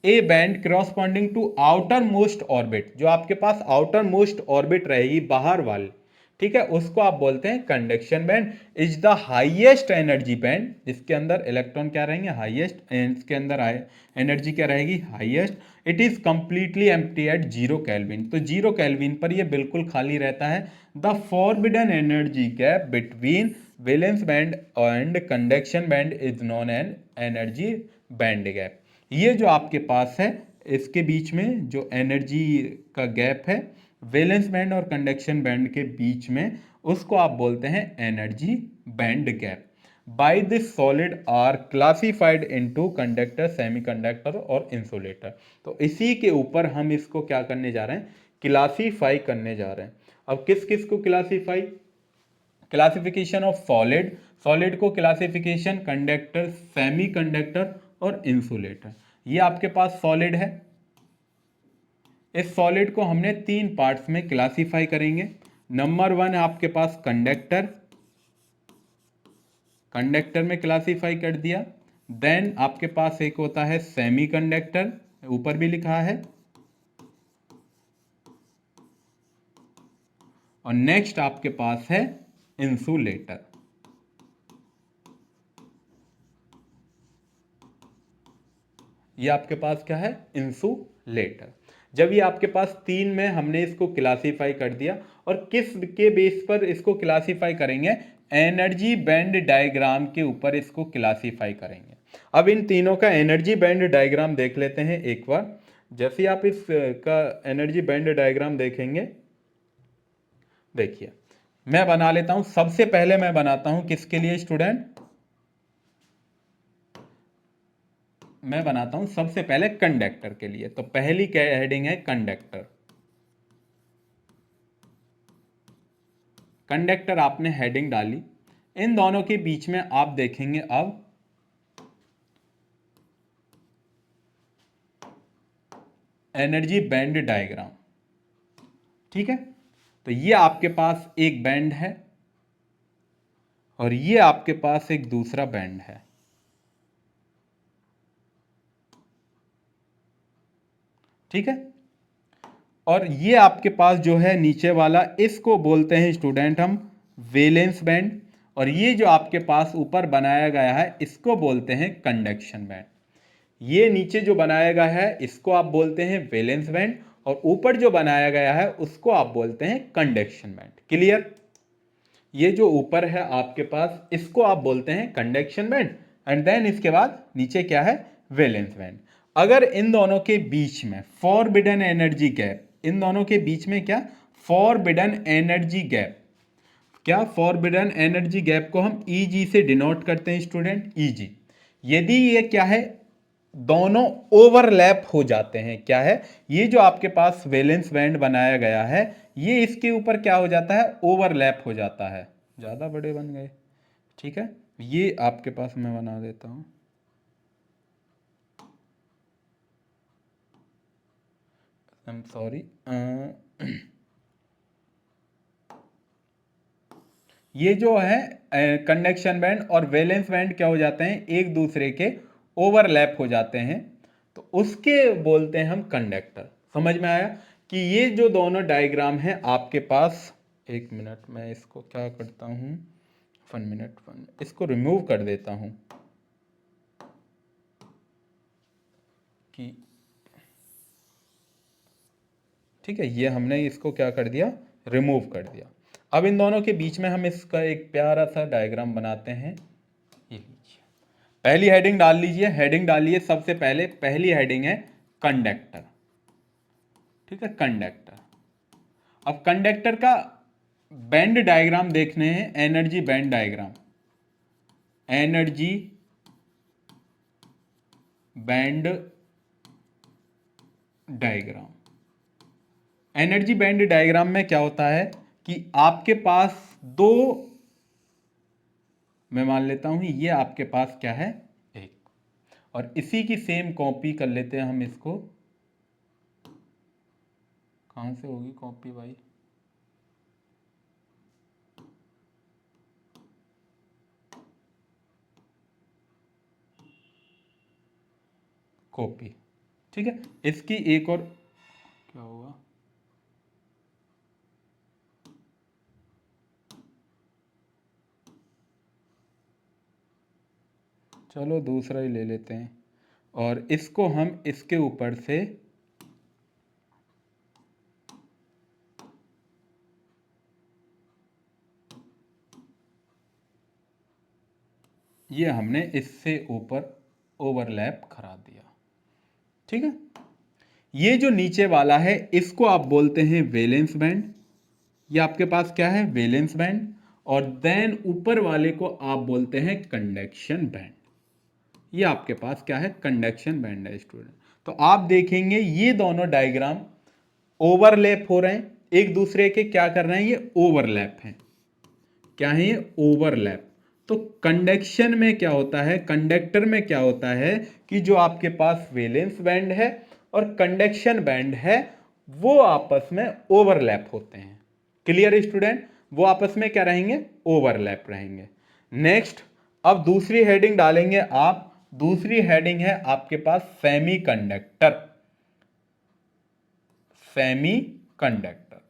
a band corresponding to outermost orbit, जो आपके पास आउटर मोस्ट ऑर्बिट रहेगी बाहर वाले, ठीक है, उसको आप बोलते हैं conduction band. Is the highest energy band, जिसके अंदर इलेक्ट्रॉन क्या रहेंगे, हाईएस्ट, इसके अंदर एनर्जी क्या रहेगी, highest. It is completely empty at 0 kelvin, तो 0 केल्विन पर ये बिल्कुल खाली रहता है। The forbidden energy gap between valence band and conduction band is known an energy band gap. ये जो आपके पास है इसके बीच में जो एनर्जी का गैप है वैलेंस बैंड और कंडक्शन बैंड के बीच में, उसको आप बोलते हैं energy band gap. By this solid are classified into conductor, semiconductor और इंसुलेटर। तो इसी के ऊपर हम इसको क्या करने जा रहे हैं, क्लासीफाई करने जा रहे हैं। अब किस किस को classify, classification of solid, solid को क्लासिफिकेशन कंडक्टर, सेमीकंडक्टर और इंसुलेटर। ये आपके पास सॉलिड है, इस सॉलिड को हमने तीन पार्ट्स में क्लासिफाई करेंगे। नंबर वन है आपके पास कंडक्टर, कंडक्टर में क्लासिफाई कर दिया। देन आपके पास एक होता है सेमीकंडक्टर, ऊपर भी लिखा है, और नेक्स्ट आपके पास है इंसुलेटर। ये आपके पास क्या है, इंसुलेटर। जब ये आपके पास तीन में हमने इसको क्लासीफाई कर दिया, और किस के बेस पर इसको क्लासीफाई करेंगे, एनर्जी बैंड डायग्राम के ऊपर इसको क्लासीफाई करेंगे। अब इन तीनों का एनर्जी बैंड डायग्राम देख लेते हैं एक बार। जैसे आप इसका एनर्जी बैंड डायग्राम देखेंगे, देखिए मैं बना लेता हूं। सबसे पहले मैं बनाता हूं किसके लिए स्टूडेंट, मैं बनाता हूं सबसे पहले कंडक्टर के लिए। तो पहली क्या हेडिंग है, कंडक्टर। कंडक्टर आपने हेडिंग डाली, इन दोनों के बीच में आप देखेंगे अब एनर्जी बैंड डायग्राम। ठीक है, तो ये आपके पास एक बैंड है और ये आपके पास एक दूसरा बैंड है। ठीक है, और ये आपके पास जो है नीचे वाला, इसको बोलते हैं स्टूडेंट हम वैलेंस बैंड, और ये जो आपके पास ऊपर बनाया गया है इसको बोलते हैं कंडक्शन बैंड। ये नीचे जो बनाया गया है इसको आप बोलते हैं वैलेंस बैंड, और ऊपर जो बनाया गया है उसको आप बोलते हैं कंडक्शन बैंड। क्लियर? ये जो ऊपर है आपके पास इसको आप बोलते हैं कंडक्शन बैंड, एंड देन इसके बाद नीचे क्या है, वैलेंस बैंड। अगर इन दोनों के बीच में फॉरबिडन एनर्जी गैप, इन दोनों के बीच में क्या, फॉरबिडन एनर्जी गैप, क्या फॉरबिडन एनर्जी गैप को हम ईजी से डिनोट करते हैं स्टूडेंट, ईजी। यदि ये क्या है, दोनों ओवरलैप हो जाते हैं, क्या है, ये जो आपके पास वैलेंस बैंड बनाया गया है ये इसके ऊपर क्या हो जाता है, ओवरलैप हो जाता है। ज़्यादा बड़े बन गए, ठीक है, ये आपके पास मैं बना देता हूँ। आई एम सॉरी, ये जो है कंडक्शन बैंड और वैलेंस बैंड क्या हो जाते हैं, एक दूसरे के ओवरलैप हो जाते हैं, तो उसके बोलते हैं हम कंडक्टर। समझ में आया कि ये जो दोनों डायग्राम हैं आपके पास, एक मिनट मैं इसको क्या करता हूँ, 1 मिनट, इसको रिमूव कर देता हूँ कि ठीक है, ये हमने इसको क्या कर दिया, रिमूव कर दिया। अब इन दोनों के बीच में हम इसका एक प्यारा सा डायग्राम बनाते हैं। ये लीजिए, पहली हेडिंग डाल लीजिए, हेडिंग डालिए। सबसे पहले पहली हेडिंग है कंडक्टर। ठीक है, कंडक्टर। अब कंडक्टर का बैंड डायग्राम देखने हैं, energy band diagram, energy band diagram. Energy band diagram में क्या होता है कि आपके पास दो, मैं मान लेता हूं ये आपके पास क्या है, एक, और इसी की सेम कॉपी कर लेते हैं हम इसको। कहां से होगी कॉपी भाई, कॉपी। ठीक है, इसकी एक और क्या होगा, चलो दूसरा ही ले लेते हैं, और इसको हम इसके ऊपर से ये हमने इससे ऊपर ओवरलैप करा दिया। ठीक है, ये जो नीचे वाला है इसको आप बोलते हैं वैलेंस बैंड, ये आपके पास क्या है, वैलेंस बैंड, और देन ऊपर वाले को आप बोलते हैं कंडक्शन बैंड। ये आपके पास क्या है, कंडक्शन बैंड है स्टूडेंट। तो आप देखेंगे ये दोनों डायग्राम ओवरलैप हो रहे हैं, एक दूसरे के क्या कर रहे हैं, ये ओवरलैप हैं। क्या है ये, ओवरलैप। तो कंडक्शन में क्या होता है, कंडक्टर में क्या होता है कि जो आपके पास वैलेंस बैंड है और कंडक्शन बैंड है वो आपस में ओवरलैप होते हैं। क्लियर स्टूडेंट, वो आपस में क्या रहेंगे, ओवरलैप रहेंगे। नेक्स्ट, अब दूसरी हेडिंग डालेंगे आप। दूसरी हेडिंग है आपके पास सेमी कंडक्टर, सेमी कंडक्टर।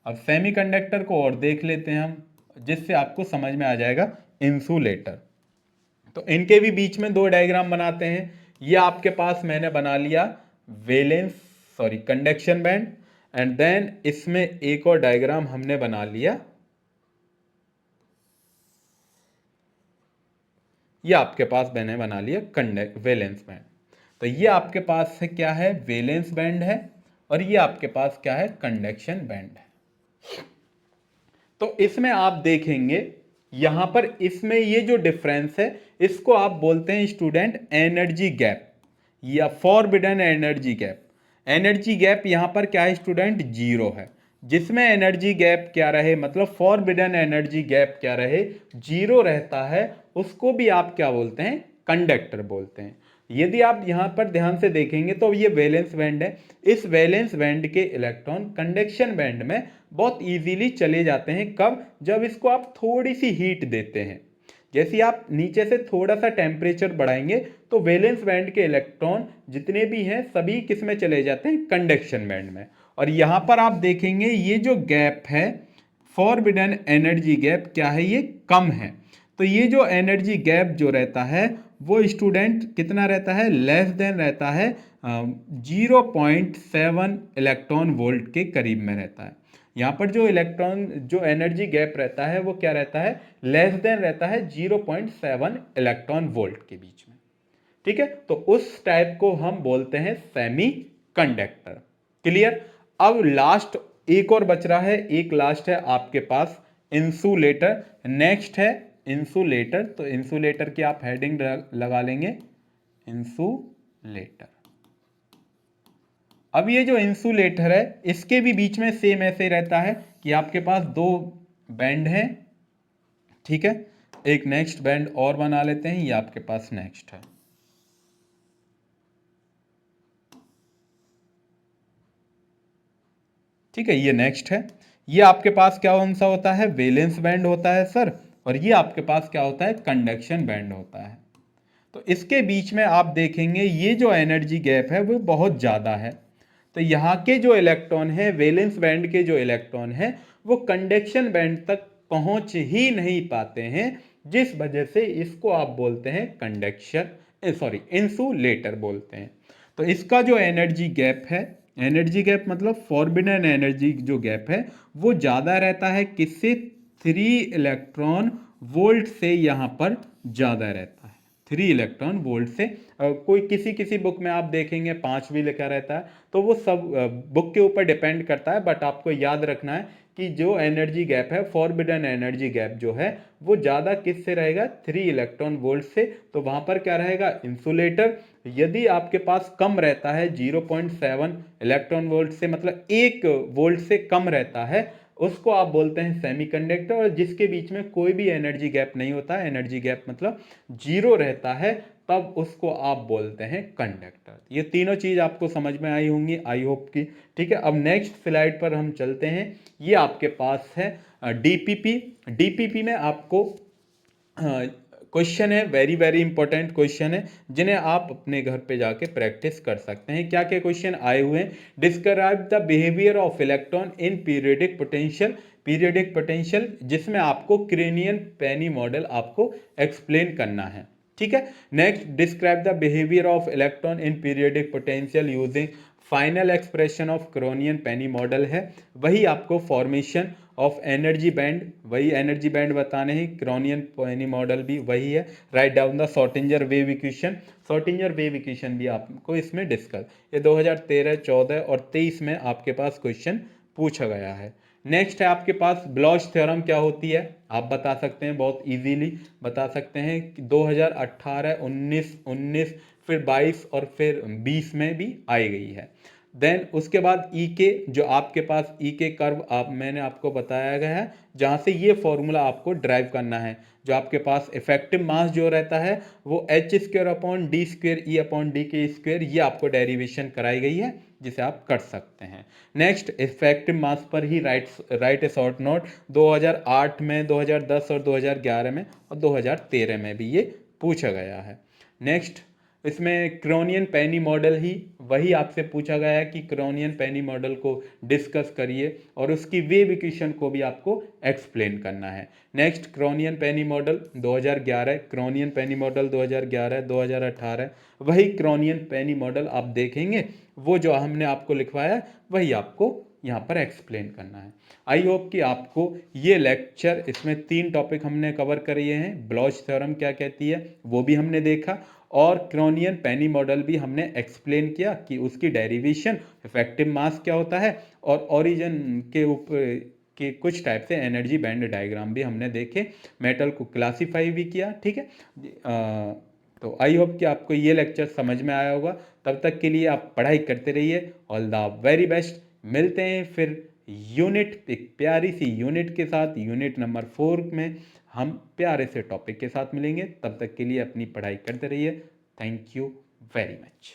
अब सेमीकंडक्टर को और देख लेते हैं हम, जिससे आपको समझ में आ जाएगा इंसुलेटर। तो इनके भी बीच में दो डायग्राम बनाते हैं। ये आपके पास मैंने बना लिया कंडक्शन बैंड, एंड देन इसमें एक और डायग्राम हमने बना लिया, ये आपके पास मैंने बना लिया वैलेंस बैंड। तो ये आपके पास है क्या है, वैलेंस बैंड है, और ये आपके पास क्या है, कंडक्शन बैंड है। तो इसमें आप देखेंगे यहां पर इसमें ये जो डिफरेंस है इसको आप बोलते हैं स्टूडेंट एनर्जी गैप या forbidden energy gap. Energy gap यहां पर क्या है स्टूडेंट, जीरो है। जिसमें एनर्जी गैप क्या रहे, मतलब फॉरबिडन एनर्जी गैप क्या रहे, जीरो रहता है, उसको भी आप क्या बोलते हैं, कंडक्टर बोलते हैं। यदि आप यहां पर ध्यान से देखेंगे तो ये वैलेंस बैंड है। इस वैलेंस बैंड के इलेक्ट्रॉन कंडक्शन बैंड में बहुत इजीली चले जाते हैं। कब, जब इसको आप थोड़ी सी हीट देते हैं। जैसे आप नीचे से थोड़ा सा टेम्परेचर बढ़ाएंगे तो वैलेंस बैंड के इलेक्ट्रॉन जितने भी हैं सभी किस में चले जाते हैं, कंडक्शन बैंड में। और यहां पर आप देखेंगे ये जो गैप है, फॉरबिडन एनर्जी गैप क्या है, ये कम है। तो ये जो एनर्जी गैप जो रहता है वो स्टूडेंट कितना रहता है, लेस देन रहता है 0.7 इलेक्ट्रॉन वोल्ट के करीब में रहता है। यहाँ पर जो इलेक्ट्रॉन जो एनर्जी गैप रहता है वो क्या रहता है, लेस देन रहता है 0.7 इलेक्ट्रॉन वोल्ट के बीच में। ठीक है, तो उस टाइप को हम बोलते हैं सेमी कंडक्टर। क्लियर। अब लास्ट एक और बच रहा है, एक लास्ट है आपके पास इंसुलेटर। नेक्स्ट है इंसुलेटर। तो इंसुलेटर की आप हेडिंग लगा लेंगे, इंसुलेटर। अब ये जो इंसुलेटर है इसके भी बीच में सेम ऐसे रहता है कि आपके पास दो बैंड हैं। ठीक है, एक नेक्स्ट बैंड और बना लेते हैं, ये आपके पास नेक्स्ट है। ठीक है, ये नेक्स्ट है। ये आपके पास क्या कौन सा होता है, वैलेंस बैंड होता है सर, और ये आपके पास क्या होता है, कंडक्शन बैंड होता है। तो इसके बीच में आप देखेंगे ये जो एनर्जी गैप है वो बहुत ज़्यादा है। तो यहाँ के जो इलेक्ट्रॉन है, वैलेंस बैंड के जो इलेक्ट्रॉन है वो कंडक्शन बैंड तक पहुंच ही नहीं पाते हैं, जिस वजह से इसको आप बोलते हैं इंसुलेटर बोलते हैं। तो इसका जो एनर्जी गैप है, एनर्जी गैप मतलब फॉरबिडन एनर्जी जो गैप है वो ज़्यादा रहता है, किससे, 3 इलेक्ट्रॉन वोल्ट से यहाँ पर ज़्यादा रहता है, 3 इलेक्ट्रॉन वोल्ट से। कोई किसी किसी बुक में आप देखेंगे 5 भी लिखा रहता है, तो वो सब बुक के ऊपर डिपेंड करता है। बट आपको याद रखना है कि जो एनर्जी गैप है, फॉरबिडन एनर्जी गैप जो है वो ज़्यादा किससे रहेगा, 3 इलेक्ट्रॉन वोल्ट से। तो वहाँ पर क्या रहेगा, इंसुलेटर। यदि आपके पास कम रहता है 0.7 इलेक्ट्रॉन वोल्ट से, मतलब 1 वोल्ट से कम रहता है, उसको आप बोलते हैं सेमीकंडक्टर। और जिसके बीच में कोई भी एनर्जी गैप नहीं होता, एनर्जी गैप मतलब जीरो रहता है, तब उसको आप बोलते हैं कंडक्टर। ये तीनों चीज आपको समझ में आई होंगी, आई होप की। ठीक है, अब नेक्स्ट स्लाइड पर हम चलते हैं। ये आपके पास है डीपीपी। डीपीपी में आपको क्वेश्चन है, वेरी वेरी इंपॉर्टेंट क्वेश्चन है, जिन्हें आप अपने घर पे जाके प्रैक्टिस कर सकते हैं। क्या क्या क्वेश्चन आए हुए हैं, describe the behaviour of electron in periodic potential. Periodic potential जिसमें आपको क्रेनियन पेनी मॉडल आपको एक्सप्लेन करना है। ठीक है, next describe the behaviour of electron in periodic potential using final expression of Kronig Penney model है। वही आपको फॉर्मेशन ऑफ एनर्जी बैंड, वही एनर्जी बैंड बताने हैं, क्रोनियन पेनी मॉडल भी वही है। Write down the Schrödinger wave equation. Schrödinger wave equation भी आपको इसमें डिस्कस, ये 2013, 14 और 23 में आपके पास क्वेश्चन पूछा गया है। नेक्स्ट है आपके पास ब्लॉच थ्योरम क्या होती है, आप बता सकते हैं, बहुत इजीली बता सकते हैं कि 2018, 19, फिर 22 और फिर 20 में भी आई गई है। देन उसके बाद ई के, जो आपके पास ई के कर्व आप मैंने आपको बताया गया है, जहाँ से ये फॉर्मूला आपको ड्राइव करना है। जो आपके पास इफेक्टिव मास जो रहता है वो h² अपॉन d² E/d के स्क्वेयर, ये आपको डेरिवेशन कराई गई है, जिसे आप कर सकते हैं। नेक्स्ट इफेक्टिव मास पर ही राइट ए शॉर्ट नोट। 2008 में, 2010 और 2011 में और 2013 में भी ये पूछा गया है। नेक्स्ट इसमें क्रोनियन पेनी मॉडल ही वही आपसे पूछा गया है कि क्रोनियन पेनी मॉडल को डिस्कस करिए और उसकी वेव इक्वेशन को भी आपको एक्सप्लेन करना है। Next क्रोनियन Penney model 2011, क्रोनियन Penney model 2011, 2018 वही क्रोनियन पेनी मॉडल आप देखेंगे, वो जो हमने आपको लिखवाया वही आपको यहाँ पर एक्सप्लेन करना है। आई होप कि आपको ये लेक्चर, इसमें 3 टॉपिक हमने कवर किए हैं। ब्लॉच थ्योरम क्या कहती है वो भी हमने देखा, और क्रोनियन पेनी मॉडल भी हमने एक्सप्लेन किया कि उसकी डेरिवेशन, इफेक्टिव मास क्या होता है, और ओरिजिन के ऊपर के कुछ टाइप से एनर्जी बैंड डायग्राम भी हमने देखे, मेटल को क्लासीफाई भी किया। ठीक है, तो आई होप कि आपको ये लेक्चर समझ में आया होगा। तब तक के लिए आप पढ़ाई करते रहिए। All the very best. मिलते हैं फिर यूनिट, एक प्यारी सी यूनिट के साथ, यूनिट नंबर 4 में हम प्यारे से टॉपिक के साथ मिलेंगे। तब तक के लिए अपनी पढ़ाई करते रहिए। Thank you very much.